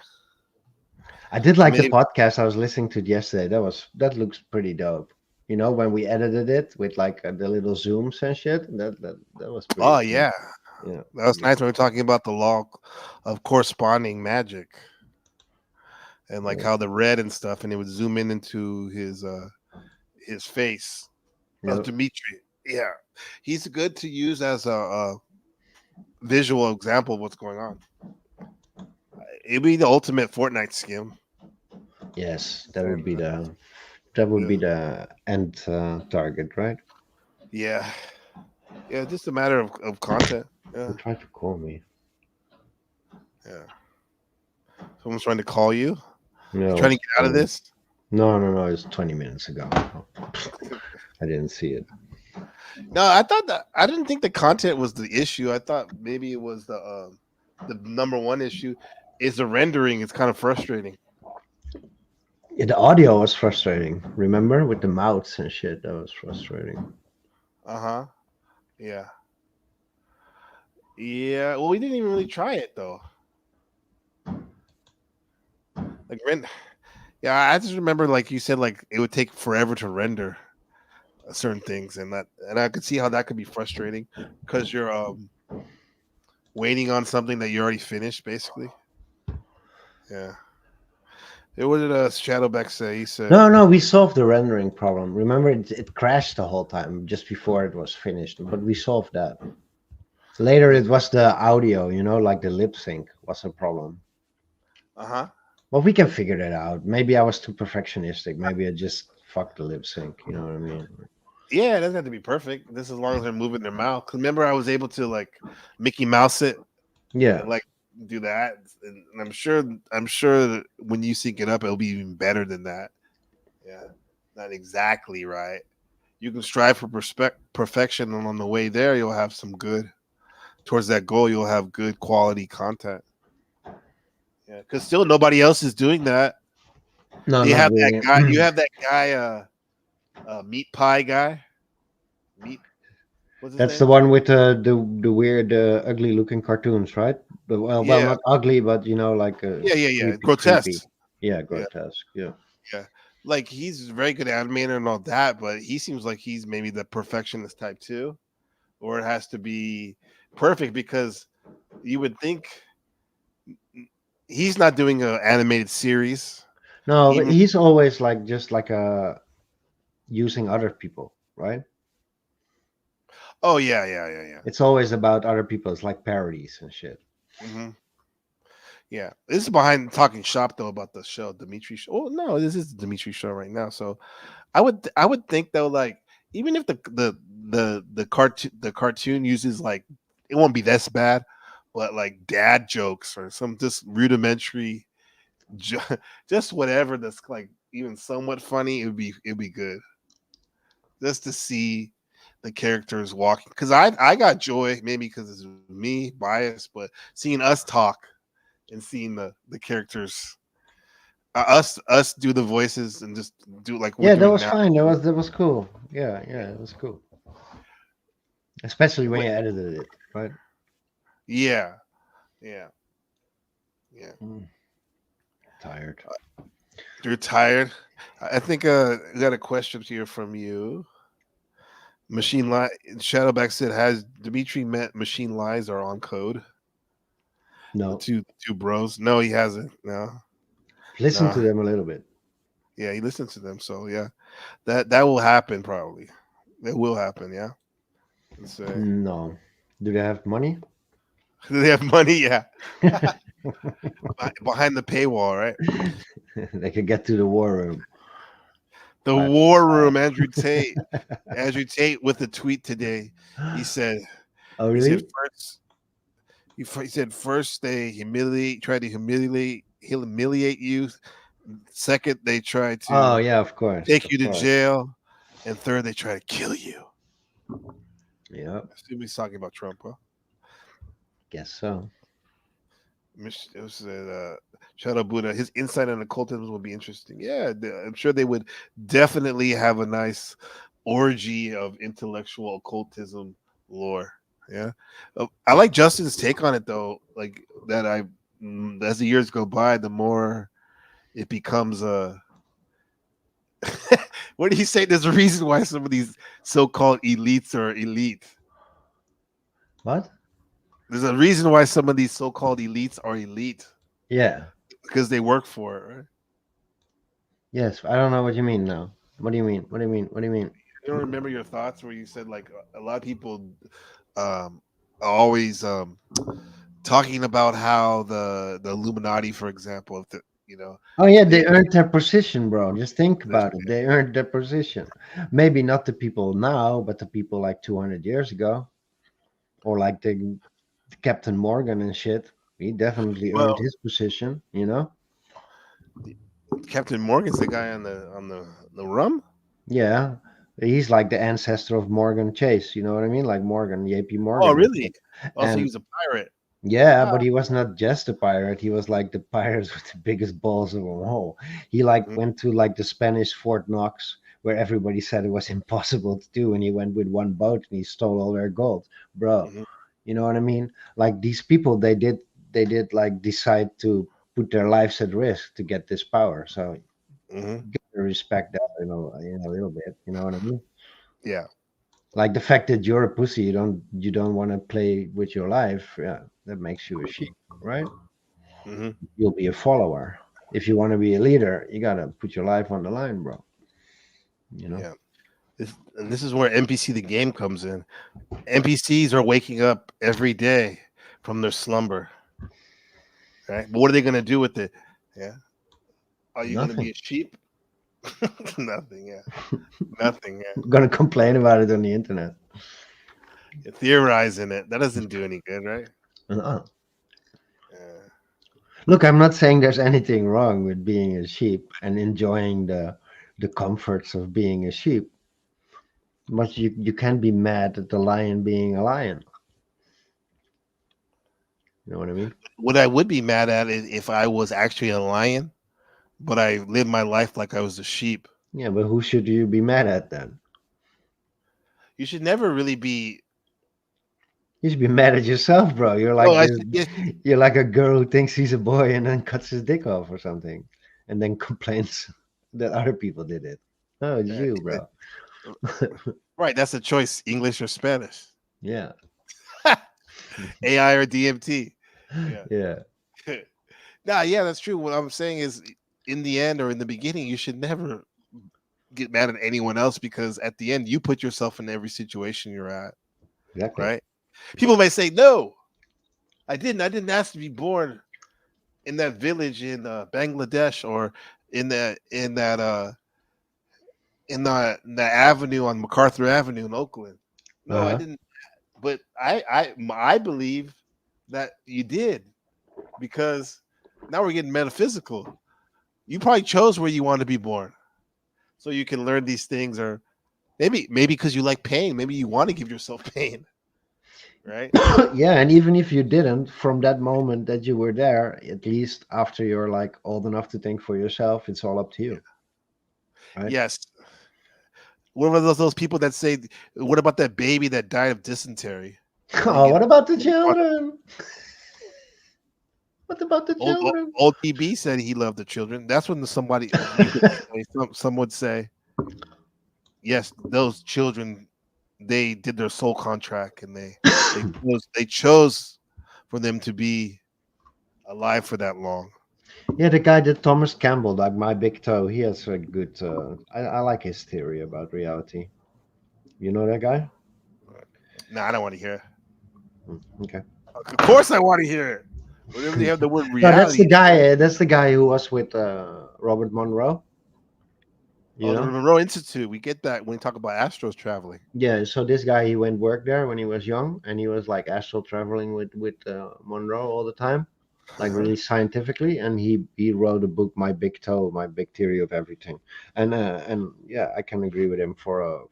S3: I did like the
S2: maybe.
S3: podcast I was listening to yesterday. That looks pretty dope. When we edited it with like the little zooms and shit. That was pretty
S2: Oh
S3: cool.
S2: yeah,
S3: Yeah.
S2: that was nice when we are talking about the law of corresponding magic and like
S3: Yeah.
S2: how the red and stuff, and it would zoom in into his face. Oh,
S3: Yeah.
S2: Dimitri. Yeah, he's good to use as a visual example of what's going on. It'd be the ultimate Fortnite skim.
S3: Yes,
S2: Fortnite.
S3: that would
S2: Yeah,
S3: be the end target, right?
S2: yeah, yeah. Just a matter of content.
S3: Who
S2: Yeah,
S3: tried to call me?
S2: yeah. Someone's trying to call you. You
S3: No, it
S2: trying to
S3: was
S2: get out of this?
S3: no, no, no. It was 20 minutes ago. I didn't see it.
S2: No, I thought that I didn't think the content was the issue. I thought maybe it was the number one issue is the rendering. It's kind of frustrating.
S3: Yeah, the audio was frustrating. Remember with the mouths and shit. That was frustrating.
S2: Uh huh. Yeah. Yeah. Well, we didn't even really try it though. Like rent. Yeah, I just remember like you said, like it would take forever to render certain things, and I could see how that could be frustrating because you're waiting on something that you already finished, basically. Yeah. It what did Shadowback say? He said,
S3: No, no, we solved the rendering problem. Remember, it crashed the whole time just before it was finished, but we solved that. Later, it was the audio, like the lip sync was a problem.
S2: "Uh huh."
S3: Well, we can figure that out. Maybe I was too perfectionistic. Maybe I just fucked the lip sync. You know what I mean?
S2: Yeah, it doesn't have to be perfect. This as long as they're moving their mouth. 'Cause remember, I was able to like Mickey Mouse it
S3: Yeah,
S2: and like do that, and I'm sure that when you sync it up, it'll be even better than that. Yeah, not exactly right. You can strive for perfection, and on the way there, you'll have some good. Towards that goal, you'll have good quality content. Yeah, because still nobody else is doing that.
S3: No,
S2: You
S3: not
S2: have that
S3: really.
S2: guy. You have that guy. Meat pie guy. Meat. What's his
S3: That's the
S2: name?
S3: one with the weird, ugly looking cartoons, right? Well,
S2: Yeah.
S3: not ugly, but like
S2: Yeah.
S3: creepy.
S2: Grotesque.
S3: Yeah,
S2: Yeah.
S3: grotesque. Yeah.
S2: Yeah. Like he's very good animator and all that, but he seems like he's maybe the perfectionist type too, or it has to be perfect because you would think he's not doing an animated series.
S3: No, but
S2: Even
S3: he's always like just like using other people, right?
S2: oh yeah.
S3: It's always about other people. It's like parodies and shit.
S2: Hmm. Yeah, this is behind talking shop though about the show, Dimitri. Show. Oh no, this is the Dimitri show right now. So I would think though, like even if the cartoon uses like it won't be this bad, but like dad jokes or some just rudimentary, jo- just whatever that's like even somewhat funny, it'd be good just to see the characters walking. Because I got joy maybe because it's me biased, but seeing us talk and seeing the characters us do the voices and just do like we're
S3: Yeah, that
S2: doing
S3: was
S2: now.
S3: fine. That was cool. Yeah, yeah, it was cool. Especially when
S2: Wait,
S3: you edited it, right?
S2: yeah, yeah, yeah.
S3: Mm, tired.
S2: You're tired. I think I got a question here from you. Machine lie. Shadowback said, "Has Dimitri met Machine Lies or on code?" The
S3: No,
S2: two bros. No, he hasn't. No,
S3: listen to
S2: no.
S3: them a little bit.
S2: Yeah, he listens to them. So yeah, that will happen probably. That will happen. Yeah. Let's say
S3: No, do they have money?
S2: do they have money? Yeah, behind the paywall, right?
S3: They can get to the war room.
S2: The
S3: Five.
S2: war room. Andrew Tate. Andrew Tate with a tweet today. He said.
S3: Oh,
S2: He said
S3: really?
S2: first. He said first they try to humiliate you. Second, they try
S3: Oh,
S2: to
S3: yeah, of course,
S2: take
S3: of
S2: you to
S3: course.
S2: jail, and third, they try to kill you.
S3: Yeah,
S2: I assume he's talking about Trump, huh?
S3: guess so.
S2: It was Shadow Buddha. His insight on occultism would be interesting. Yeah, I'm sure they would definitely have a nice orgy of intellectual occultism lore. Yeah, I like Justin's take on it though. Like that, as the years go by, the more it becomes a. What do you say? There's a reason why some of these so-called elites are elite.
S3: What?
S2: There's a reason why some of these so-called elites are elite
S3: Yeah.
S2: because they work for it, right?
S3: Yes. I don't know what you mean now. What do you mean? What do you mean? What do you mean?
S2: You don't remember your thoughts where you said like a lot of people um are always talking about how the Illuminati, for example, if the
S3: Oh yeah,
S2: they
S3: they earned their position, bro. Just think
S2: this
S3: about it. They earned their position. Maybe not the people now, but the people like 200 years ago, or like the Captain Morgan and shit. He definitely earned
S2: well,
S3: his position. You know?
S2: Captain Morgan's the guy on the rum.
S3: Yeah. He's like the ancestor of Morgan Chase. You know what I mean? Like Morgan, JP
S2: Oh,
S3: Morgan and
S2: really?
S3: shit.
S2: Also, he
S3: And
S2: was a pirate.
S3: yeah,
S2: Ah,
S3: but he was not just a pirate. He was like the pirates with the biggest balls of them all. He like
S2: mhm,
S3: went to like the Spanish Fort Knox, where everybody said it was impossible to do, and he went with one boat and he stole all their gold, bro.
S2: mhm,
S3: You know what I mean? Like these people, they did like decide to put their lives at risk to get this power. So
S2: mhm.
S3: you gotta respect that, a little bit. You know what I mean?
S2: Yeah.
S3: Like the fact that you're a pussy, you don't want to play with your life. Yeah, that makes you a sheep, right?
S2: Hmm.
S3: You'll be a follower. If you want to be a leader, you gotta put your life on the line, bro. You know?
S2: Yeah. And this is where NPC the game comes in. NPCs are waking up every day from their slumber, right? But what are they going to do with it? Yeah. Are you going to be
S3: Nothing.
S2: a sheep? Nothing. Yeah. Nothing. Yeah.
S3: I'm gonna complain about it on the internet.
S2: You're theorizing it. That doesn't do any good, right?
S3: Uh-uh.
S2: Yeah.
S3: Look, I'm not saying there's anything wrong with being a sheep and enjoying the comforts of being a sheep, but you can't be mad at the lion being a lion. You know what I mean?
S2: What I would be mad at is if I was actually a lion, but I lived my life like I was a sheep.
S3: Yeah, but who should you be mad at then?
S2: You should never really be.
S3: You should be mad at yourself, bro.
S2: No, I should. Yes,
S3: You're like a girl who thinks he's a boy and then cuts his dick off or something, and then complains that other people did it. No, it's
S2: uh,
S3: you, bro.
S2: right. That's a choice: English or Spanish,
S3: Yeah,
S2: AI or DMT. Yeah.
S3: yeah,
S2: Nah, yeah, that's true. What I'm saying is, in the end or in the beginning, you should never get mad at anyone else because at the end, you put yourself in every situation you're at.
S3: exactly.
S2: Right? People may say, "No, I didn't. I didn't ask to be born in that village in Bangladesh or in that in the avenue on MacArthur Avenue in Oakland. No, I
S3: Uh-huh.
S2: didn't. But I believe that you did because now we're getting metaphysical. You probably chose where you want to be born, so you can learn these things, or maybe because you like pain, maybe you want to give yourself pain, right?
S3: Yeah, and even if you didn't, from that moment that you were there, at least after you're like old enough to think for yourself, it's all up to you, right?
S2: Yes. What about those people that say, "What about that baby that died of dysentery?" They didn't
S3: Oh,
S2: get
S3: what about the
S2: the product.
S3: children? What about the children?
S2: Old DB said he loved the children. That's when you would say, some would say, yes, those children, they did their soul contract and they chose for them to be alive for that long.
S3: Yeah, the guy that Thomas Campbell, like my big toe, he has a good. I like his theory about reality. You know that guy?
S2: No, I don't want to hear it.
S3: Okay.
S2: Of course, I want to hear it. Whenever they have the word
S3: No, that's the
S2: reality,
S3: guy. That's the guy who was with Robert Monroe. You
S2: oh, the
S3: know?
S2: Monroe Institute, we get that when we talk about astros traveling.
S3: Yeah. So this guy, he went work there when he was young, and he was like astral traveling with Monroe all the time, like
S2: Uh-huh.
S3: really scientifically. And he wrote a book, My Big Toe, My Big Theory of Everything. And yeah, I can agree with him for a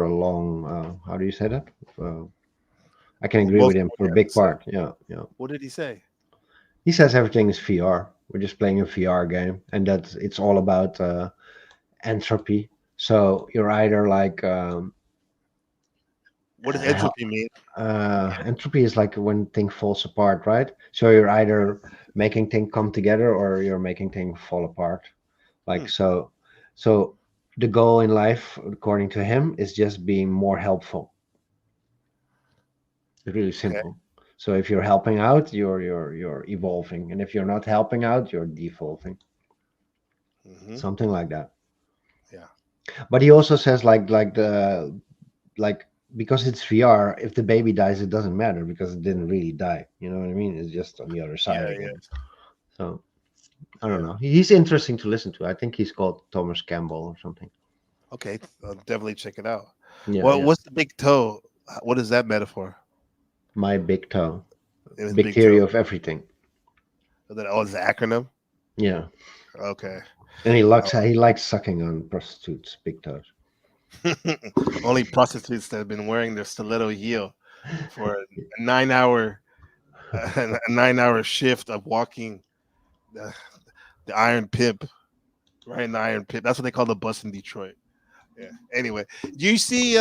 S3: long. How do you say that? Uh, I can agree with
S2: Most
S3: him for a
S2: yeah,
S3: big
S2: so,
S3: part. Yeah, yeah.
S2: what did he say?
S3: He says everything is VR. We're just playing a VR game, and that it's all about entropy. So you're either like
S2: What does
S3: uh,
S2: entropy mean?
S3: entropy is like when thing falls apart, right? So you're either making things come together or you're making things fall apart.
S2: Hmm,
S3: Like so the goal in life, according to him, is just being more helpful. It's really
S2: okay.
S3: simple. So if you're helping out, you're evolving, and if you're not helping out, you're devolving.
S2: Hmm.
S3: Something like that.
S2: Yeah.
S3: But he also says like because it's VR, if the baby dies, it doesn't matter because it didn't really die. You know what I mean? It's just on the other side
S2: Yeah.
S3: again.
S2: Yeah.
S3: So I don't
S2: Yeah.
S3: know. He's interesting to listen to. I think he's called Thomas Campbell or something.
S2: Okay. I'll definitely check it out.
S3: Yeah,
S2: Well,
S3: yeah.
S2: what's the big toe? What is that metaphor?
S3: My big toe,
S2: It is
S3: big
S2: big
S3: theory
S2: toe.
S3: of everything.
S2: It's an acronym.
S3: Yeah,
S2: Okay.
S3: and
S2: Oh.
S3: he likes sucking on prostitutes' big toes.
S2: Only prostitutes that have been wearing their stiletto heel for a 9 hour a 9 hour shift of walking the, the Iron Pimp, right in the Iron Pimp. That's what they call the bus in Detroit. Yeah. Anyway, do you see?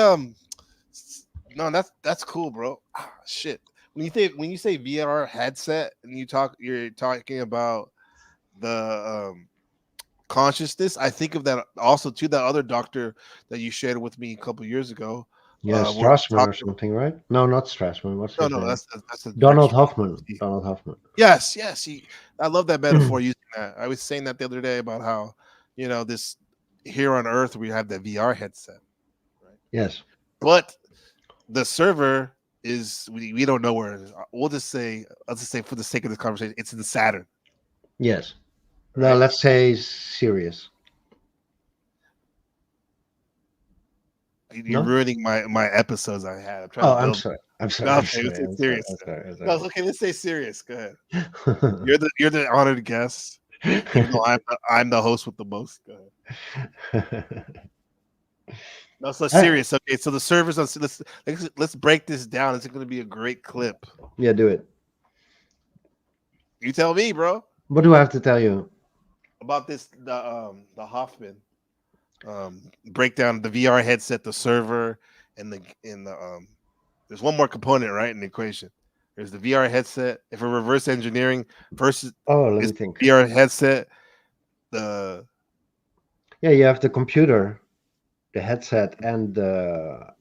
S2: No, that's cool, bro. Ah, shit. When you say VR headset and you're talking about the consciousness. I think of that also too. That other doctor that you shared with me a couple years ago,
S3: Yeah,
S2: where he
S3: Strassman or
S2: talked.
S3: something, right? No, not Strassman. What's
S2: No,
S3: his
S2: no,
S3: name?
S2: that's a
S3: Donald
S2: extra.
S3: Hoffman. Donald Hoffman.
S2: Yes, yes. I love that metaphor using that. I was saying that the other day about how this here on Earth we have that VR headset, right?
S3: Yes.
S2: But the server is we don't know where it is. Let's just say for the sake of this conversation, it's in Saturn,
S3: Yes. No,
S2: right?
S3: let's say serious.
S2: You're
S3: No?
S2: ruining my episodes I had. I'm trying to
S3: Oh, I'm
S2: build.
S3: sorry. I'm sorry.
S2: No,
S3: I'm
S2: okay, let's
S3: sorry.
S2: say
S3: I'm sorry.
S2: serious.
S3: I'm sorry. I'm
S2: No,
S3: sorry.
S2: it's okay. Let's say serious. Go ahead. You're the honored guest, even though I'm the host with the most. Go ahead. No, so
S3: Uh,
S2: serious. Okay, so the servers. Let's break this down. It's going to be a great clip.
S3: yeah, do it.
S2: You tell me, bro.
S3: What do I have to tell you?
S2: about this the Hoffman breakdown, the VR headset, the server, and the there's one more component right in the equation. There's the VR headset. If we're reverse engineering, first
S3: Oh, let
S2: is
S3: me think.
S2: VR headset. The
S3: Yeah, you have the computer, the headset, and the.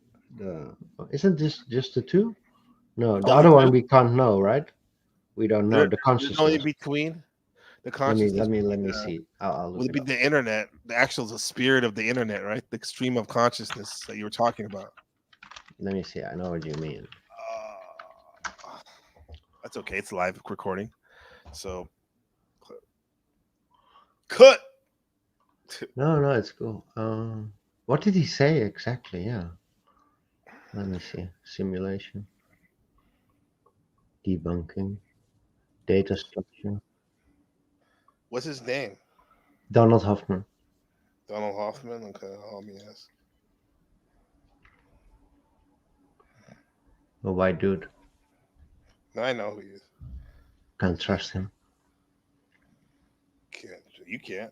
S3: Isn't this just the two? No, the
S2: only
S3: other
S2: two.
S3: one we can't know, right? We don't know the
S2: There's no in
S3: consciousness.
S2: between. The
S3: Let me let
S2: consciousness
S3: me
S2: would
S3: let
S2: be
S3: me see. I'll look
S2: would
S3: it
S2: be
S3: up.
S2: the internet. The actual the spirit of the internet, right? The stream of consciousness that you were talking about.
S3: Let me see. I know what you mean.
S2: Uh, that's okay. It's live recording. So cut.
S3: No, no, it's cool. What did he say exactly? Yeah. Let me see. Simulation, debunking, data structure.
S2: What's his name?
S3: Donald Hoffman,
S2: Donald Hoffman. Okay, let me ask.
S3: a white dude.
S2: No, I know who he is.
S3: Can't trust him.
S2: Can't you can't?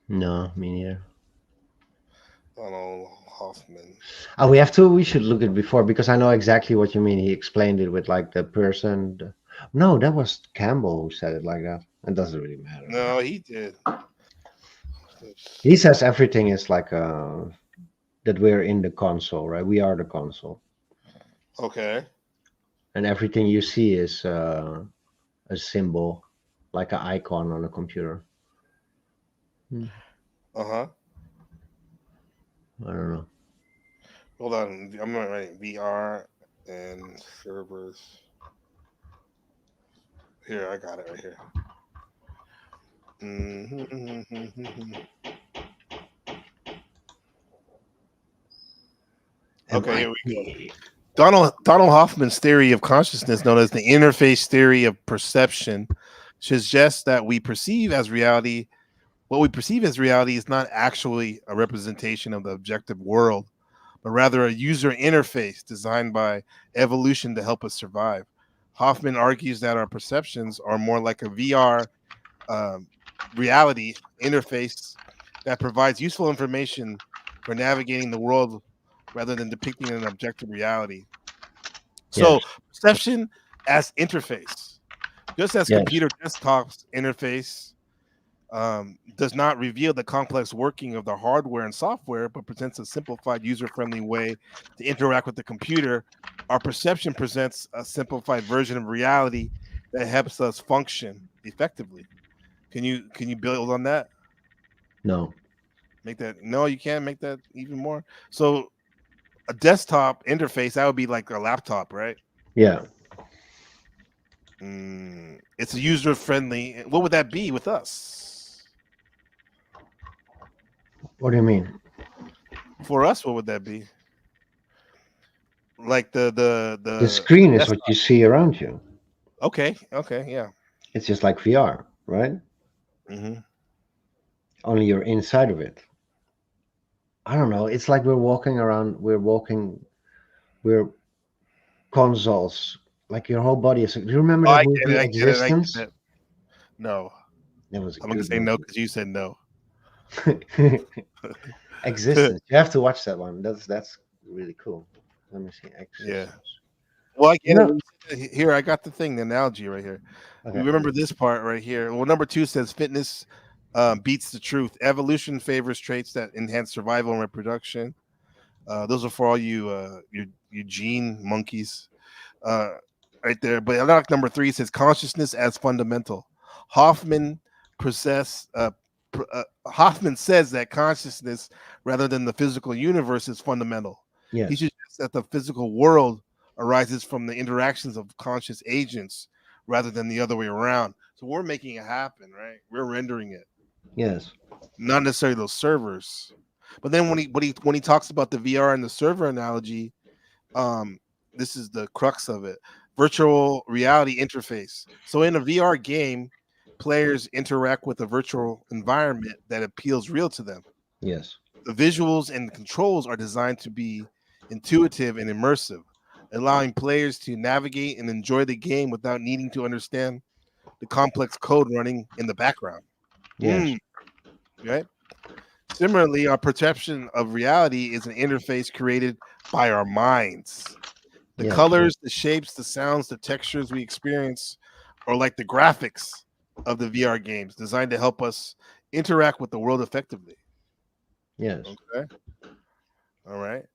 S3: No, me neither.
S2: Donald Hoffman.
S3: We have to. We should look at before because I know exactly what you mean. He explained it with like the person. No, that was Campbell who said it like that. It doesn't really matter.
S2: No, he did.
S3: He says everything is like that we're in the console, right? We are the console,
S2: Okay.
S3: and everything you see is a symbol, like an icon on a computer. Hmm,
S2: Uh huh.
S3: I don't know.
S2: Hold on. I'm writing VR and servers. Here, I got it right here. Okay, here we go.
S3: MIT.
S2: Donald Hoffman's theory of consciousness, known as the interface theory of perception, suggests that what we perceive as reality is not actually a representation of the objective world, but rather a user interface designed by evolution to help us survive. Hoffman argues that our perceptions are more like a VR um, reality interface that provides useful information for navigating the world rather than depicting an objective reality.
S3: Yes,
S2: So perception as interface, just as
S3: yes,
S2: computer desktops interface does not reveal the complex working of the hardware and software, but presents a simplified, user-friendly way to interact with the computer. Our perception presents a simplified version of reality that helps us function effectively. Can you build on that?
S3: no,
S2: Make that no, you can't make that even more. So a desktop interface that would be like a laptop, right?
S3: yeah.
S2: It's a user friendly. What would that be with us?
S3: What do you mean?
S2: For us, what would that be? Like
S3: The
S2: the
S3: screen is what you
S2: desktop.
S3: see around you.
S2: Okay, okay, yeah.
S3: It's just like VR, right?
S2: Hmm.
S3: Only you're inside of it. I don't know. It's like we're walking around. We're walking. We're consoles. Like your whole body is. Do you remember
S2: Oh,
S3: that
S2: I get it.
S3: movie
S2: I get it. I get
S3: Existence?
S2: it. No,
S3: That was a
S2: I'm gonna
S3: good
S2: say no
S3: movie.
S2: because you said no.
S3: Existence. You have to watch that one. That's really cool. Let me see.
S2: Yeah.
S3: Existence.
S2: Well, I
S3: You
S2: get it.
S3: know.
S2: Here, I got the thing, the analogy right here. We
S3: Okay.
S2: remember this part right here. Well, number two says fitness beats the truth. Evolution favors traits that enhance survival and reproduction. Those are for all you gene monkeys, uh, right there. But I like number three says consciousness as fundamental. Hoffman possess Hoffman says that consciousness, rather than the physical universe, is fundamental. He
S3: Yes.
S2: suggests that the physical world arises from the interactions of conscious agents rather than the other way around. So we're making it happen, right? We're rendering it,
S3: Yes.
S2: not necessarily those servers. But then when he talks about the VR and the server analogy, um, this is the crux of it: virtual reality interface. So in a VR game, players interact with a virtual environment that appeals real to them.
S3: Yes.
S2: The visuals and controls are designed to be intuitive and immersive, allowing players to navigate and enjoy the game without needing to understand the complex code running in the background.
S3: Yes.
S2: Right? Similarly, our perception of reality is an interface created by our minds. The
S3: Yes.
S2: colors, the shapes, the sounds, the textures we experience are like the graphics of the VR games designed to help us interact with the world effectively.
S3: Yes.
S2: Okay. All right.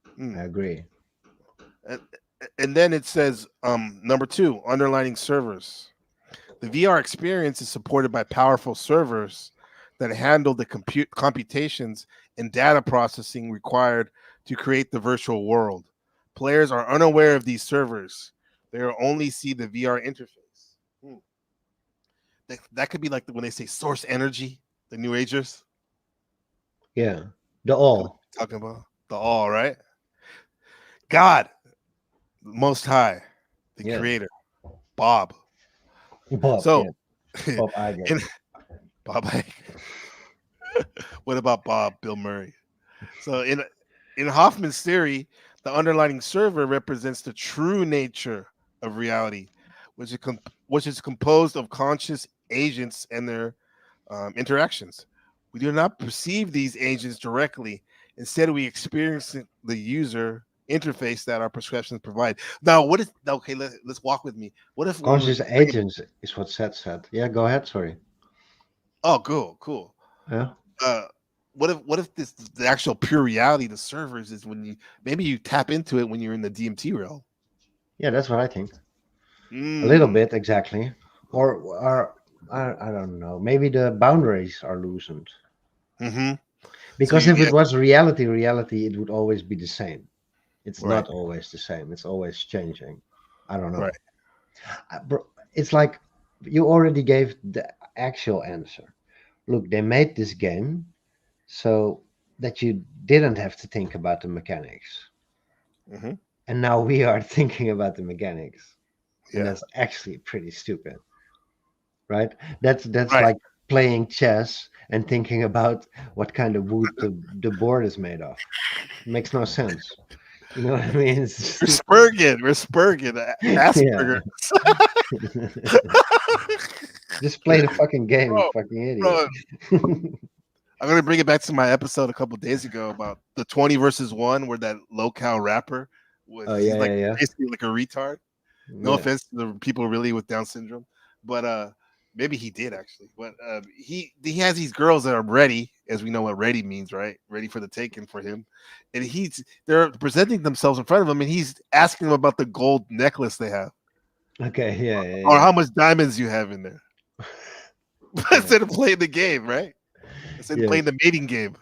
S3: I
S2: Hmm.
S3: agree.
S2: And, and then it says number two, underlining servers. The VR experience is supported by powerful servers that handle the computations and data processing required to create the virtual world. Players are unaware of these servers. They only see the VR interface. Hmm. That could be like when they say source energy, the New Agers.
S3: Yeah. The
S2: You know what
S3: all.
S2: I'm talking about? The all, right? God, Most High, the
S3: Yes.
S2: creator, Bob.
S3: Bob.
S2: So,
S3: Yeah. Bob Iger.
S2: in Bob, what about Bob, Bill Murray? So in Hoffman's theory, the underlying server represents the true nature of reality, which is composed of conscious agents and their interactions. We do not perceive these agents directly. Instead, we experience the user interface that our perceptions provide. Now, what is okay? Let's walk with me. What if we were
S3: Conscious
S2: to bring it?
S3: agents is what Seth said. Yeah. Go ahead. Sorry.
S2: Oh, cool.
S3: Yeah.
S2: uh what if this the actual pure reality of the servers is when you maybe you tap into it when you're in the DMT realm.
S3: Yeah. That's what I think. A little
S2: Mm.
S3: bit exactly. Or I don't know. Maybe the boundaries are loosened.
S2: Mm-hmm. So
S3: Because if it was reality, it would always be the same. It's
S2: right,
S3: not always the same. It's always changing. I don't
S2: right.
S3: know. It's like you already gave the actual answer. Look, they made this game so that you didn't have to think about the mechanics.
S2: Mm-hmm.
S3: And now we are thinking about the mechanics. And
S2: Yeah,
S3: that's actually pretty stupid, right? That's
S2: right.
S3: like playing chess and thinking about what kind of wood the board is made of. Makes no sense. You know what I mean? It's stupid.
S2: We're spurging
S3: Yeah.
S2: Asperger.
S3: Just play the fucking game, you
S2: bro,
S3: fucking idiot.
S2: bro. I'm gonna bring it back to my episode a couple days ago about the 20 versus one, where that low-cal rapper was
S3: Oh
S2: he's
S3: yeah,
S2: like
S3: yeah, yeah.
S2: basically like a retard. No
S3: Yeah.
S2: offense to the people really with Down syndrome, but maybe he did actually. But he has these girls that are ready, as we know what ready means, right? Ready for the taking for him, and they're presenting themselves in front of him, and he's asking them about the gold necklace they have
S3: Okay, yeah,
S2: or
S3: yeah,
S2: how much diamonds you have in there,
S3: yeah.
S2: instead of playing the game, right? Instead of playing
S3: Yes.
S2: the mating game,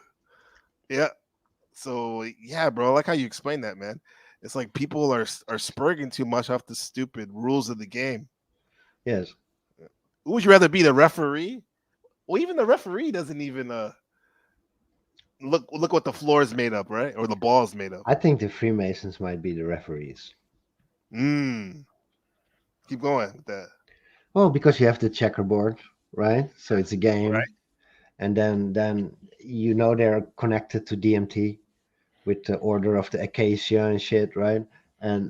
S2: yeah. So yeah, bro, I like how you explain that, man. It's like people are spurging too much off the stupid rules of the game.
S3: Yes.
S2: Who would you rather be, the referee? Well, even the referee doesn't even look what the floor is made up, right? Or the ball is made up.
S3: I think the Freemasons might be the referees.
S2: Mm. Keep going with that.
S3: Well, because you have the checkerboard, right? So it's a
S2: Right.
S3: game, and then they're connected to DMT with the Order of the Acacia and shit, right?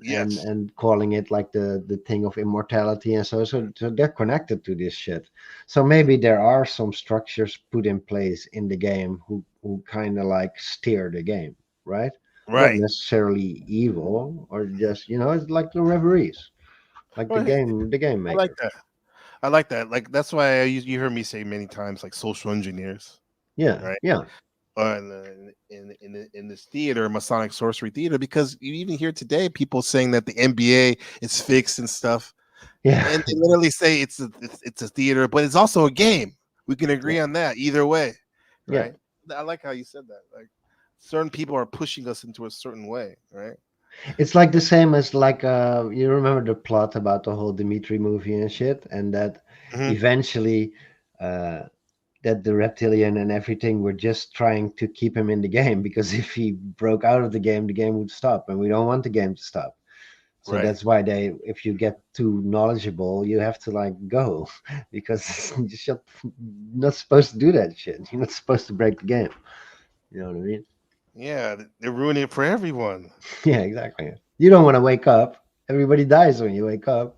S2: Yes.
S3: And calling it like the thing of immortality and so they're connected to this shit. So maybe there are some structures put in place in the game who kind of like steer the game, right? Not
S2: Right.
S3: necessarily evil or just it's like the referees, like
S2: Well,
S3: the game
S2: I like
S3: makers.
S2: that. I like that. Like that's why you heard me say many times, like social engineers,
S3: Yeah,
S2: right?
S3: yeah,
S2: In this theater, Masonic sorcery theater, because you even hear today people saying that the NBA is fixed and stuff,
S3: yeah,
S2: and they literally say it's a theater, but it's also a game. We can
S3: yeah,
S2: agree on that either way,
S3: yeah.
S2: right? I like how you said that. Like certain people are pushing us into a certain way, right?
S3: It's like the same as like you remember the plot about the whole Dimitri movie and shit, and that
S2: Hmm.
S3: eventually uh, that the reptilian and everything were just trying to keep him in the game because if he broke out of the game would stop, and we don't want the game to stop. So
S2: Right.
S3: that's why if you get too knowledgeable, you have to like go because you're not supposed to do that shit. You're not supposed to break the game. You know what I mean?
S2: Yeah, they're ruining it for everyone.
S3: Yeah, exactly. You don't want to wake up. Everybody dies when you wake up.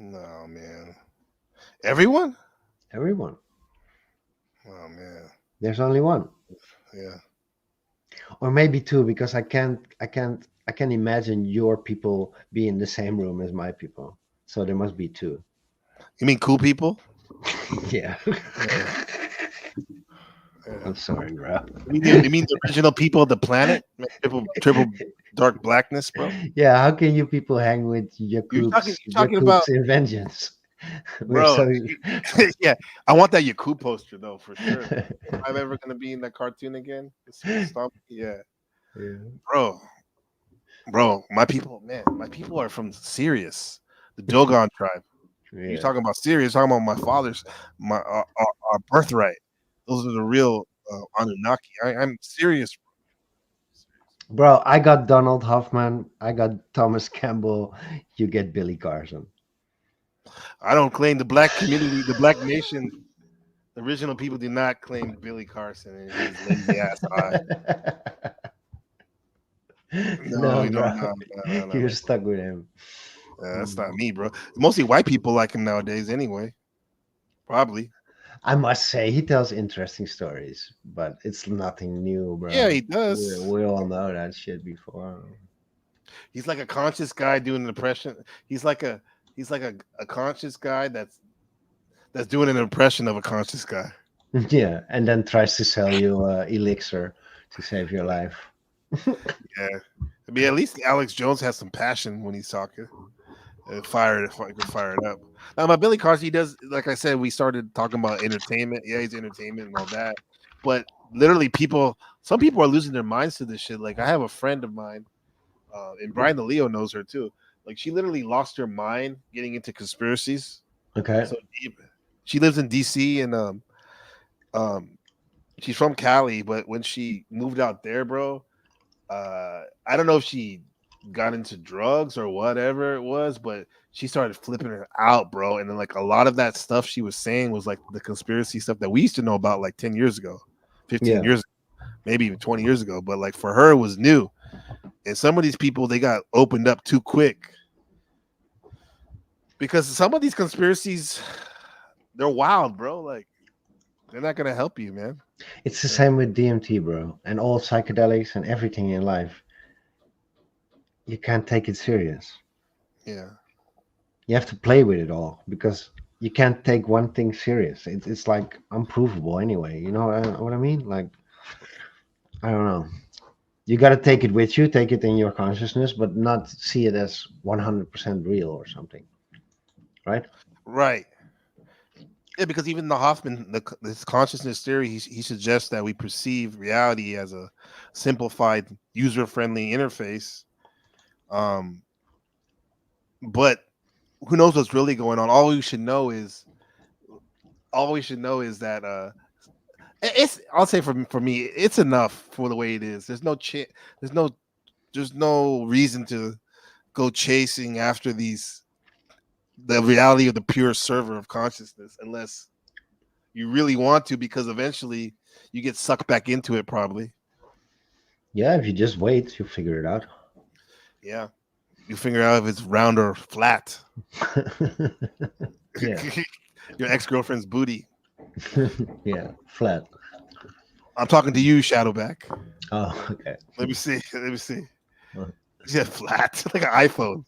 S2: No, man. Everyone?
S3: Everyone.
S2: Oh man.
S3: There's only one,
S2: Yeah.
S3: or maybe two, because I can't imagine your people be in the same room as my people. So there must be two.
S2: You mean cool people?
S3: Yeah.
S2: Yeah. Yeah.
S3: I'm sorry, bro.
S2: You mean the original people of the planet? Triple dark blackness, bro?
S3: Yeah, how can you people hang with
S2: You're talking you're talking about
S3: Yakub's inventions? We're
S2: bro.
S3: so
S2: Yeah. I want that Yaku poster though, for sure. If I'm ever gonna be in that cartoon again, with Stomp, yeah.
S3: yeah.
S2: Bro, bro, my people are from Sirius, the Dogon tribe. You
S3: Yeah.
S2: talking about Sirius? Talking about my father's, our birthright. Those are the real Anunnaki. I'm serious.
S3: Bro, I got Donald Hoffman, I got Thomas Campbell, you get Billy Carson.
S2: I don't claim the black community, the black nation. The original people do not claim Billy Carson and his lazy ass eye. No,
S3: No,
S2: no,
S3: bro.
S2: no, no, no,
S3: You're
S2: no.
S3: stuck with him.
S2: That's not
S3: Mm.
S2: me, bro. Mostly white people like him nowadays, anyway. Probably.
S3: I must say, he tells interesting stories, but it's nothing new,
S2: Yeah,
S3: bro.
S2: he
S3: We,
S2: does.
S3: we all know that shit before.
S2: He's like a conscious guy doing an impression. He's like a he's like a conscious guy that's doing an impression of a conscious guy.
S3: Yeah, and then tries to sell you elixir to save your life.
S2: Yeah. I mean, at least Alex Jones has some passion when he's talking. Fire it up. Now, my Billy Carson, he does, like I said, we started talking about entertainment. Yeah, he's entertainment and all that. But literally, some people are losing their minds to this shit. Like, I have a friend of mine, and Brian the Leo knows her too. Like, she literally lost her mind getting into conspiracies.
S3: Okay.
S2: So deep. She lives in DC, and um, she's from Cali. But when she moved out there, bro, I don't know if she got into drugs or whatever it was, but she started flipping it out, bro. And then like a lot of that stuff she was saying was like the conspiracy stuff that we used to know about like 10 years ago, 15
S3: Yeah.
S2: years ago, maybe even 20 years ago. But like for her, it was new. And some of these people they got opened up too quick because some of these conspiracies they're wild, bro. Like they're not gonna help you, man.
S3: It's the same with DMT, bro, and all psychedelics and everything in life. You can't take it serious.
S2: Yeah.
S3: You have to play with it all because you can't take one thing serious. It's like unprovable anyway. You know what I mean? Like, I don't know. You got to take it with you, take it in your consciousness, but not see it as 100% real or something, right?
S2: Right. Yeah, because even the Hoffman, this consciousness theory, he suggests that we perceive reality as a simplified, user-friendly interface. Um, but who knows what's really going on? All we should know is that it's. I'll say for me, it's enough for the way it is. There's no there's no reason to go chasing after the reality of the pure server of consciousness unless you really want to, because eventually you get sucked back into it, probably.
S3: Yeah, if you just wait, you'll figure it out.
S2: Yeah. You figure out if it's round or flat.
S3: Yeah.
S2: Your ex-girlfriend's booty.
S3: Yeah, flat.
S2: I'm talking to you, Shadowback.
S3: Oh, okay.
S2: Let me see. Let me see.
S3: Uh,
S2: Yeah, flat. Like an iPhone.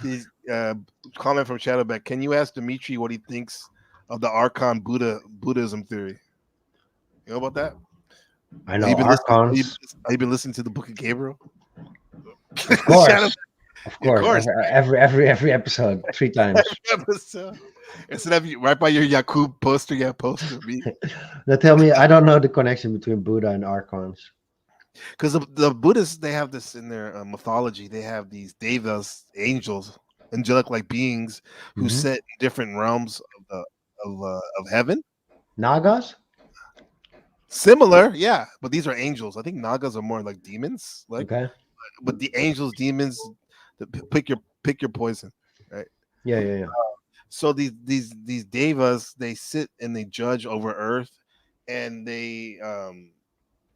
S2: He's, comment from Shadowback. Can you ask Dimitri what he thinks of the Archon Buddhism theory? You know about that?
S3: I
S2: Have
S3: know
S2: you been listening?
S3: archons,
S2: Have you been listening to the Book of Gabriel?
S3: of
S2: Shadow,
S3: course, of
S2: of
S3: course.
S2: course.
S3: Every episode, 3 times.
S2: Episode. Instead of right by your Yakub poster, yeah, poster me.
S3: Now tell me, I don't know the connection between Buddha and archons.
S2: Because the Buddhists they have this in their mythology. They have these devas, angels, angelic like beings who
S3: Hmm.
S2: sit in different realms of heaven.
S3: Nagas?
S2: Similar, yeah, but these are angels. I think Nagas are more like demons, like.
S3: Okay.
S2: But the angels, demons, pick your poison, right?
S3: Yeah, yeah, yeah.
S2: So these devas they sit and they judge over Earth, and they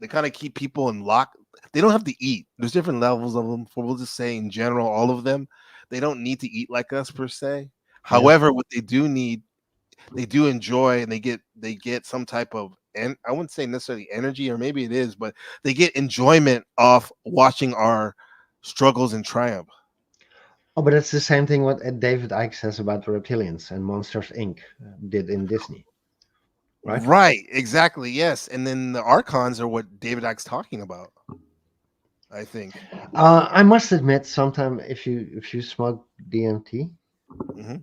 S2: kind of keep people in lock. They don't have to eat. There's different levels of them. For we'll just say in general, all of them, they don't need to eat like us per se.
S3: Yeah.
S2: However, what they do need, they do enjoy, and they get some type of, and I wouldn't say necessarily energy, or maybe it is, but they get enjoyment off watching our struggles and triumph.
S3: Oh, but it's the same thing what David Icke says about the reptilians and Monsters Inc. Did in Disney, right?
S2: Right, exactly, yes. And then the archons are what David Icke's talking about, I think.
S3: I must admit, sometimes if you smoke DMT,
S2: Hmm.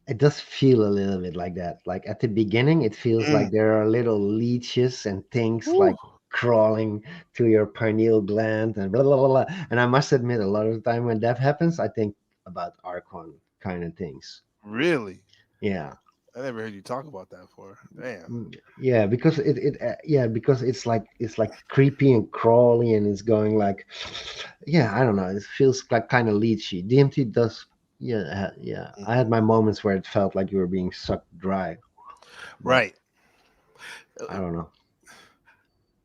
S3: it does feel a little bit like that. Like at the beginning, it feels
S2: Mm.
S3: like there are little leeches and things
S2: Woo.
S3: like crawling to your pineal gland and blah blah blah. Blah. And I must admit, a lot of the time when that happens, I think about Archon kind of things.
S2: Really?
S3: Yeah.
S2: I never heard you talk about that before. Damn.
S3: Yeah, because yeah, because it's like creepy and crawly and it's going like, yeah, I don't know, it feels like kind of leechy. DMT does. Yeah, yeah, I had
S2: Mhm.
S3: my moments where it felt like you were being sucked dry, but
S2: Right.
S3: I
S2: Uh,
S3: don't know.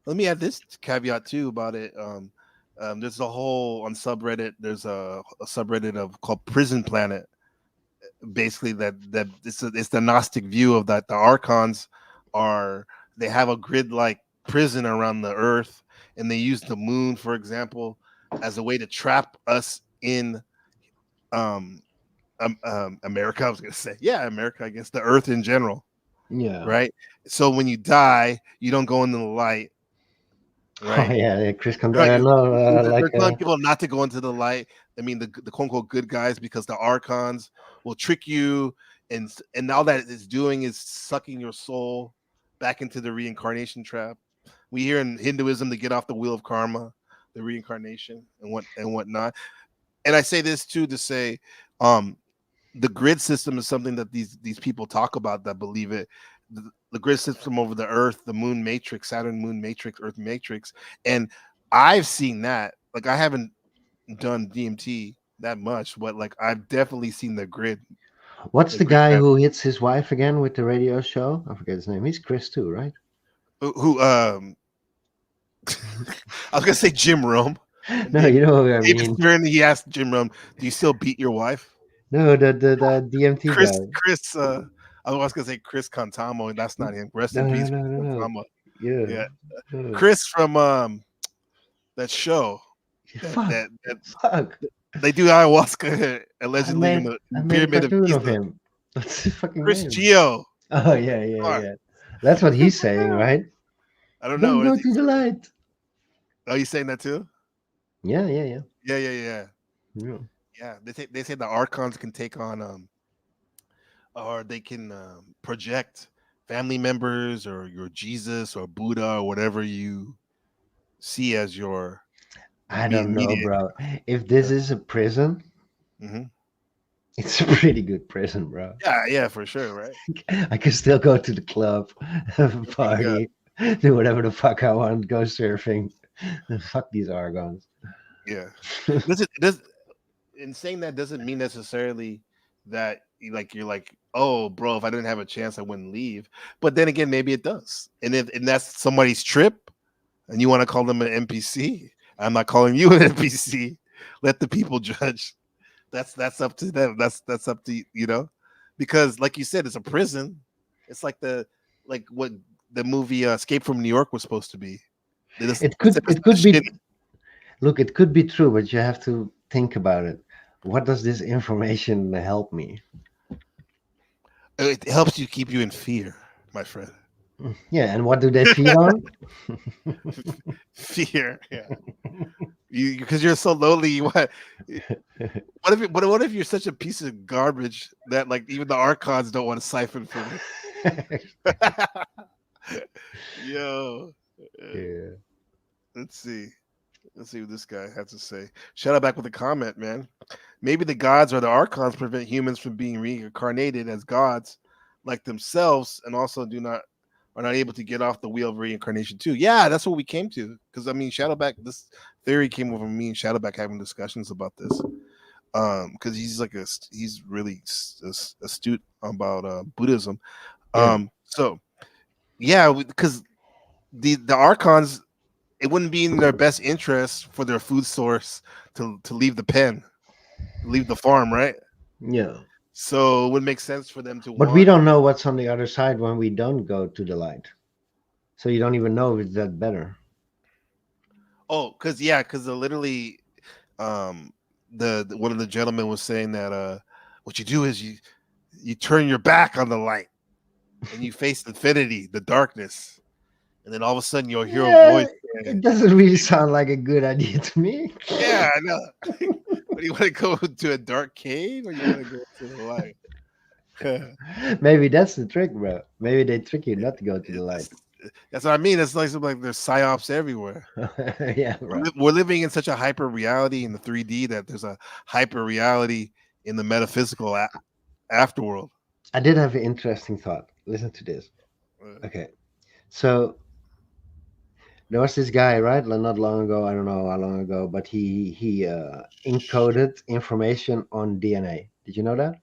S2: Let me add this caveat too about it. There's a whole on subreddit. There's a subreddit of called Prison Planet. Basically, that it's the Gnostic view of that the archons are, they have a grid like prison around the Earth, and they use the moon, for example, as a way to trap us in um, America. I was gonna say, yeah, America. I guess the Earth in general,
S3: Yeah.
S2: right? So when you die, you don't go into the light,
S3: Oh
S2: right?
S3: yeah, yeah, Chris Con
S2: Right.
S3: no,
S2: They're telling people not to go into the light. I mean, the quote unquote good guys, because the archons will trick you, and all that is doing is sucking your soul back into the reincarnation trap. We hear in Hinduism to get off the wheel of karma, the reincarnation and whatnot. And I say this too to say, um, the grid system is something that these people talk about that believe it. The grid system over the Earth, the Moon matrix, Saturn Moon matrix, Earth matrix, and I've seen that. Like, I haven't done DMT that much, but like I've definitely seen
S3: What's
S2: the
S3: the
S2: grid
S3: guy
S2: map.
S3: who hits his wife again with the radio show? I forget his name. He's Chris too, right?
S2: Who I was gonna say Jim Rome, and
S3: No, you know who I
S2: David
S3: mean.
S2: Stern. He asked Jim Rome, "Do you still beat your wife?"
S3: No, the DMT guy.
S2: Chris. I was gonna say Chris Contamo, and that's not him. Rest
S3: No,
S2: in
S3: no,
S2: peace,
S3: no,
S2: Chris
S3: no, no.
S2: Contamo.
S3: Yeah.
S2: Yeah,
S3: No.
S2: Chris from that show
S3: Fuck.
S2: that
S3: Fuck.
S2: they do ayahuasca
S3: I
S2: allegedly
S3: made
S2: in
S3: I
S2: the
S3: made a
S2: pyramid of
S3: cartoon of
S2: Giza.
S3: him. What's his fucking
S2: Chris
S3: name?
S2: Geo.
S3: Oh yeah, yeah,
S2: Come on.
S3: yeah. That's what he's saying, right?
S2: I don't
S3: Don't
S2: know.
S3: go to the light.
S2: Are you saying that too?
S3: Yeah, yeah, yeah.
S2: Yeah, yeah, yeah,
S3: Yeah.
S2: yeah. They say the archons can take on or they can project family members or your Jesus or Buddha or whatever you see as your
S3: I don't know,
S2: immediate.
S3: bro. If this is a prison,
S2: Mhm.
S3: it's a pretty good prison, bro.
S2: Yeah, yeah, for sure, right?
S3: I can still go to the club, have a
S2: Oh my god,
S3: party, do whatever the fuck I want, go surfing. Fuck these Argons.
S2: yeah. Does in saying that doesn't mean necessarily that you're like, oh, bro, if I didn't have a chance, I wouldn't leave. But then again, maybe it does, and that's somebody's trip, and you want to call them an NPC. I'm not calling you an NPC. Let the people judge. That's up to them. That's up to because like you said, it's a prison. It's like what the movie Escape from New York was supposed to be.
S3: It
S2: Except
S3: could
S2: it's
S3: it could
S2: not
S3: be
S2: shitty.
S3: look, it could be true, but you have to think about it. What does this information help me?
S2: It helps you keep you in fear, my friend.
S3: Yeah, and what do they feed on?
S2: Fear, yeah. You because you're so lonely. What if you're such a piece of garbage that like even the archons don't want to siphon from you? Yo, uh,
S3: Yeah.
S2: let's see. Let's see what this guy has to say. Shout out back with a comment, man. Maybe the gods or the archons prevent humans from being reincarnated as gods like themselves, and also are not able to get off the wheel of reincarnation too. Yeah, that's what we came to. Because I mean, Shadowback, this theory came over me and Shadowback having discussions about this. Because he's really astute about Buddhism.
S3: Yeah.
S2: So yeah, because the archons, it wouldn't be in their best interest for their food source to leave the pen, leave the farm, right?
S3: Yeah.
S2: So it would make sense for them to
S3: But we
S2: want.
S3: don't know what's on the other side when we don't go to the light. So you don't even know if it's that better.
S2: Oh, because yeah, because literally, um, one of the gentlemen was saying that what you do is you turn your back on the light and you face infinity, the darkness, and then all of a sudden you'll hear a
S3: Yeah,
S2: voice
S3: it
S2: saying,
S3: doesn't really sound like a good idea to me.
S2: "Yeah, I know." But you want to go to a dark cave or you want to go to the light?
S3: Maybe that's the trick, bro. Maybe they trick you not to go to the light.
S2: That's, that's what I mean. It's like there's psyops everywhere.
S3: Yeah, bro.
S2: We're living in such a hyper reality in the 3D that there's a hyper reality in the metaphysical afterworld.
S3: I did have an interesting thought. Listen to this.
S2: Uh,
S3: Okay. So there was this guy, right? Not long ago, I don't know how long ago, but he encoded information on DNA. Did you know that?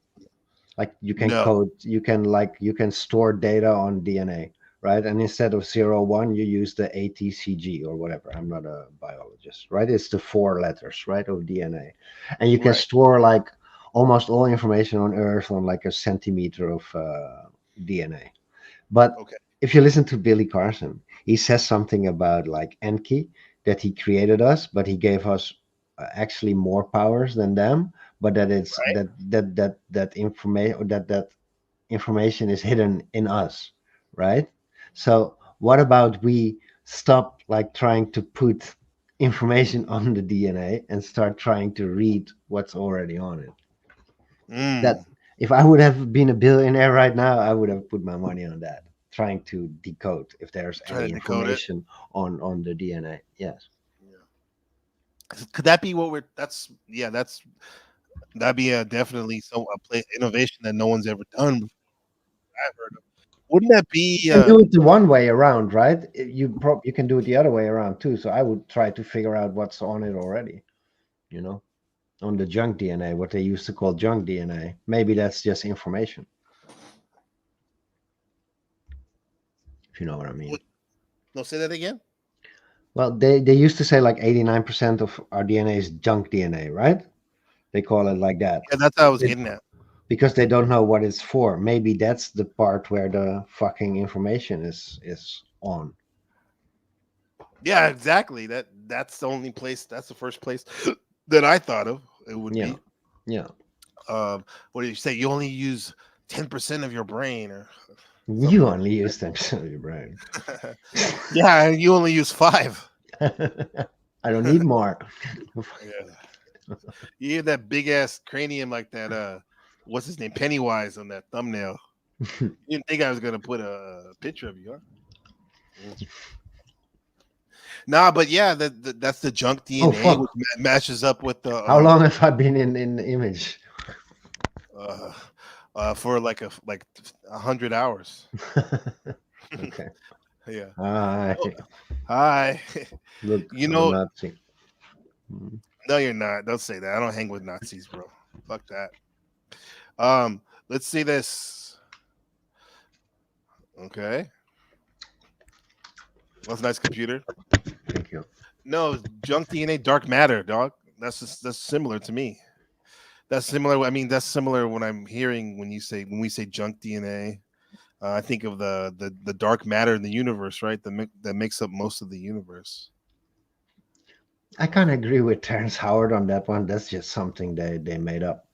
S3: Like you can
S2: No,
S3: code, you can store data on DNA, right? And instead of 0, 1, you use the ATCG or whatever. I'm not a biologist, right? It's the 4 letters, right, of DNA, and you can
S2: right?
S3: store like almost all information on Earth on like a centimeter of DNA. But
S2: Okay,
S3: if you listen to Billy Carson, he says something about like Enki, that he created us, but he gave us actually more powers than them. But that it's
S2: right?
S3: that information is hidden in us, right? So what about we stop like trying to put information on the DNA and start trying to read what's already on it? That
S2: Mm,
S3: if I would have been a billionaire right now, I would have put my money on that, trying to decode if there's
S2: try to
S3: any
S2: decode it.
S3: information on the DNA. Yes,
S2: Yeah. Could that be what we're? That's yeah. That'd be definitely a place innovation that no one's ever done before. I've heard of. Wouldn't that be?
S3: you can do it the one way around, right? You can do it the other way around too. So I would try to figure out what's on it already. You know, on the junk DNA, what they used to call junk DNA. Maybe that's just information. If you know what I mean.
S2: What, no, say that again.
S3: Well, they used to say like 89% of our DNA is junk DNA, right? They call it like that.
S2: Yeah, that's what I was getting at.
S3: Because they don't know what it's for. Maybe that's the part where the fucking information is on.
S2: Yeah, exactly. That's the only place. That's the first place that I thought of. It would
S3: Yeah,
S2: be.
S3: yeah.
S2: What do you say? You only use 10% of your brain, or
S3: You
S2: something
S3: only use 10% of your brain.
S2: like. Yeah, you only use five.
S3: I don't need more.
S2: Yeah, you hear that big ass cranium like that. What's his name? Pennywise on that thumbnail. You didn't think I was gonna put a picture of you, huh? Mm. Nah, but yeah, that's the junk
S3: Oh
S2: DNA, which
S3: fuck!
S2: matches up with the
S3: How long have I been in the image?
S2: uh, for like 100 hours.
S3: Okay.
S2: Yeah.
S3: I
S2: Oh, hi.
S3: look,
S2: You
S3: I'm a
S2: know,
S3: Nazi. Mm.
S2: no, you're not. Don't say that. I don't hang with Nazis, bro. Fuck that. Um, let's see this. Okay, that's a nice computer.
S3: Thank you.
S2: No, junk DNA, dark matter, dog. That's similar to me. That's similar. I mean, that's similar when I'm hearing when we say junk DNA. I think of the dark matter in the universe, right? That makes up most of the universe.
S3: I kind of agree with Terrence Howard on that one. That's just something they made up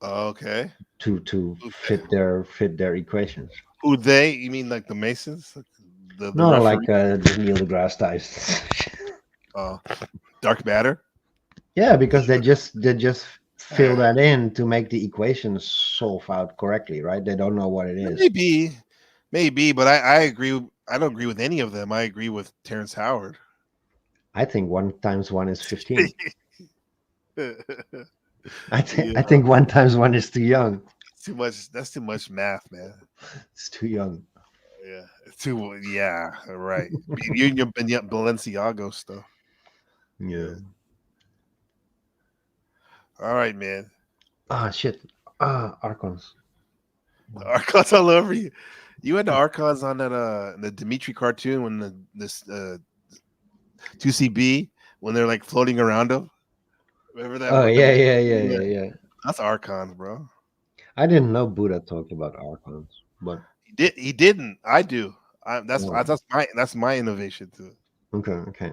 S2: Okay.
S3: to
S2: Who
S3: fit their equations.
S2: who they? You mean like the Masons, the
S3: No,
S2: referee?
S3: like the Neil deGrasse Tyson.
S2: Uh, dark matter.
S3: Yeah, because they just fill that in to make the equations solve out correctly, right? They don't know what it is.
S2: Maybe, maybe, but I agree. I don't agree with any of them. I agree with Terrence Howard.
S3: I think 1 times 1 is 15.
S2: Yeah,
S3: I think 1 times 1 is too young.
S2: too much. That's too much math, man.
S3: It's too young.
S2: Yeah, it's too. Yeah, right. You and your Balenciaga stuff.
S3: Yeah.
S2: Yeah. All right, man.
S3: Ah, shit. Ah, Archons.
S2: The Archons all over you. You had the Archons on that the Dimitri cartoon when this 2CB when they're like floating around them. Remember that?
S3: Oh
S2: What
S3: yeah,
S2: the
S3: yeah, yeah,
S2: yeah,
S3: yeah, yeah.
S2: that's archons, bro.
S3: I didn't know Buddha talked about archons, but
S2: He didn't. I do.
S3: oh,
S2: That's my innovation too.
S3: okay, okay.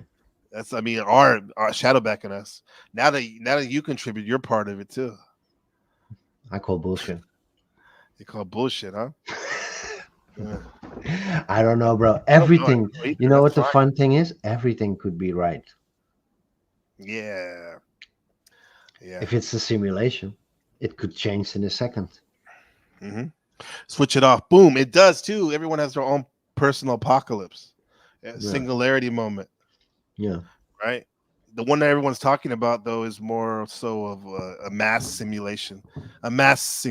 S2: That's I mean our shadow backing us. Now that you contribute, you're part of it too.
S3: I call bullshit.
S2: They call bullshit, huh? Yeah.
S3: I don't know, bro.
S2: I don't know
S3: Everything.
S2: either.
S3: You know
S2: That's
S3: what the
S2: fine.
S3: fun thing is? Everything could be right
S2: Yeah. Yeah.
S3: if it's a simulation. It could change in a second.
S2: Hmm. Switch it off. Boom. It does too. Everyone has their own personal apocalypse,
S3: Yeah,
S2: singularity moment,
S3: yeah,
S2: right? The one that everyone's talking about though is more so of a mass simulation, a mass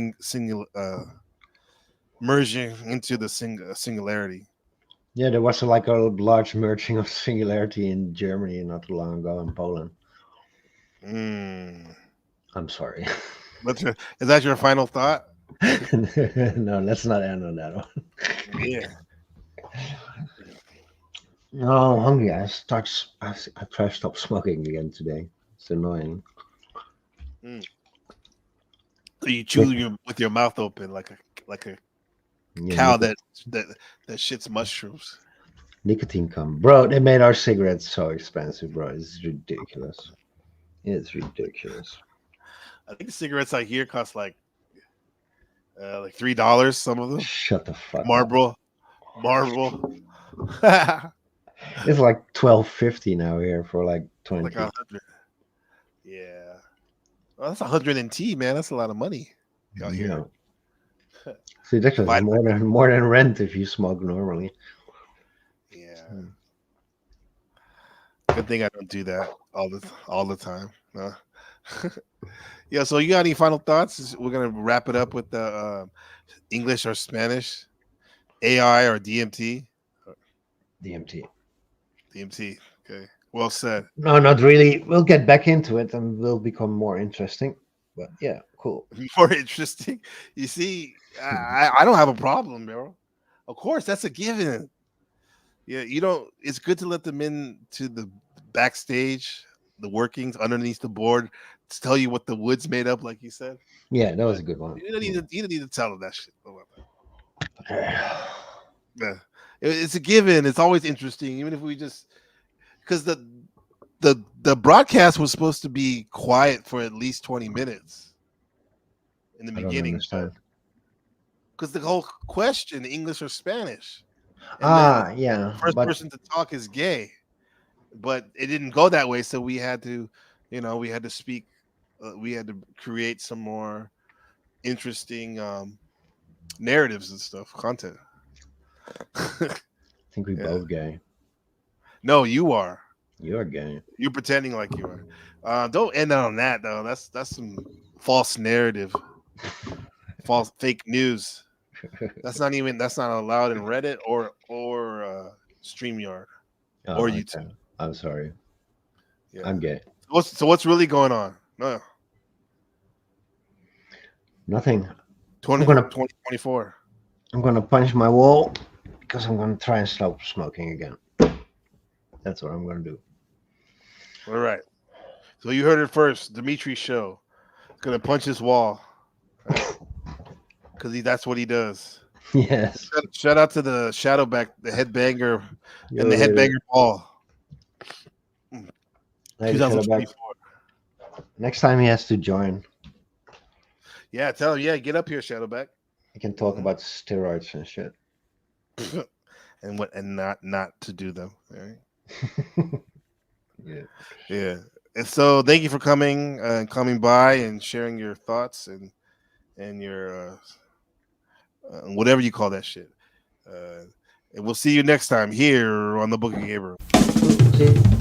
S2: merging into the singularity.
S3: yeah. There was like a large merging of singularity in Germany not too long ago, in Poland.
S2: Mm.
S3: I'm sorry.
S2: Is that your final thought?
S3: No, let's not end on that one.
S2: Yeah.
S3: No, I'm hungry. I try to stop smoking again today. It's annoying.
S2: Mm. So you chew
S3: Nic-
S2: with your mouth open like a
S3: yeah,
S2: cow that that shits mushrooms.
S3: nicotine come, bro. They made our cigarettes so expensive, bro. It's ridiculous. It's ridiculous.
S2: I think cigarettes out here cost like $3. Some of them.
S3: Shut the fuck up.
S2: Marlboro, Marlboro. Like
S3: It's like 12.50 now here for like 20.
S2: 100. Yeah. Well, that's 100 NT, man. That's a lot of money out here.
S3: Yeah, it's ridiculous. It's
S2: Divide
S3: more than rent if you smoke normally.
S2: Yeah.
S3: Hmm.
S2: Good thing I don't do that all the time. No. Yeah. So you got any final thoughts? We're gonna wrap it up with the English or Spanish, AI or DMT.
S3: DMT.
S2: DMT. Okay. Well said.
S3: No, not really. We'll get back into it and will become more interesting. But yeah, cool.
S2: More interesting. You see, I don't have a problem, bro. Of course, that's a given. Yeah, you don't. It's good to let them in to the backstage, the workings underneath the board, to tell you what the wood's made up, like you said.
S3: Yeah, that was
S2: But
S3: a good one.
S2: you don't need to tell them that shit. About
S3: Yeah.
S2: that. Yeah. It's a given. It's always interesting, even if we just because the broadcast was supposed to be quiet for at least 20 minutes in the
S3: I don't
S2: beginning,
S3: understand.
S2: because the whole question, English or Spanish, and then
S3: Ah, yeah,
S2: first
S3: but
S2: person to talk is gay, but it didn't go that way. So we had to, we had to speak, we had to create some more interesting narratives and stuff, content.
S3: I think we
S2: Yeah.
S3: both gay.
S2: No, you are.
S3: You're gay.
S2: You're pretending like you are. Don't end on that though. That's some false narrative, false fake news. That's not allowed in Reddit or StreamYard or
S3: Oh,
S2: YouTube.
S3: okay. I'm sorry.
S2: Yeah.
S3: I'm gay.
S2: What's really going on? No,
S3: Nothing. I'm
S2: 20,
S3: gonna
S2: 2024.
S3: I'm gonna punch my wall because I'm gonna try and stop smoking again. That's what I'm gonna do.
S2: All right. So you heard it first. Dimitri show gonna punch his wall, right? Because that's what he does.
S3: Yes.
S2: Shout out to the Shadowback, the headbanger,
S3: Yo,
S2: and the
S3: later.
S2: headbanger ball.
S3: Later, Shadowback.
S2: 2024.
S3: Next time he has to join,
S2: Yeah, tell him. Yeah, get up here, Shadowback.
S3: he can talk
S2: Mhm.
S3: about steroids and shit.
S2: And not to do them. All right.
S3: Yeah.
S2: Yeah. And so thank you for coming by and sharing your thoughts and your whatever you call that shit. And we'll see you next time here on the Book of Gabriel.
S3: See?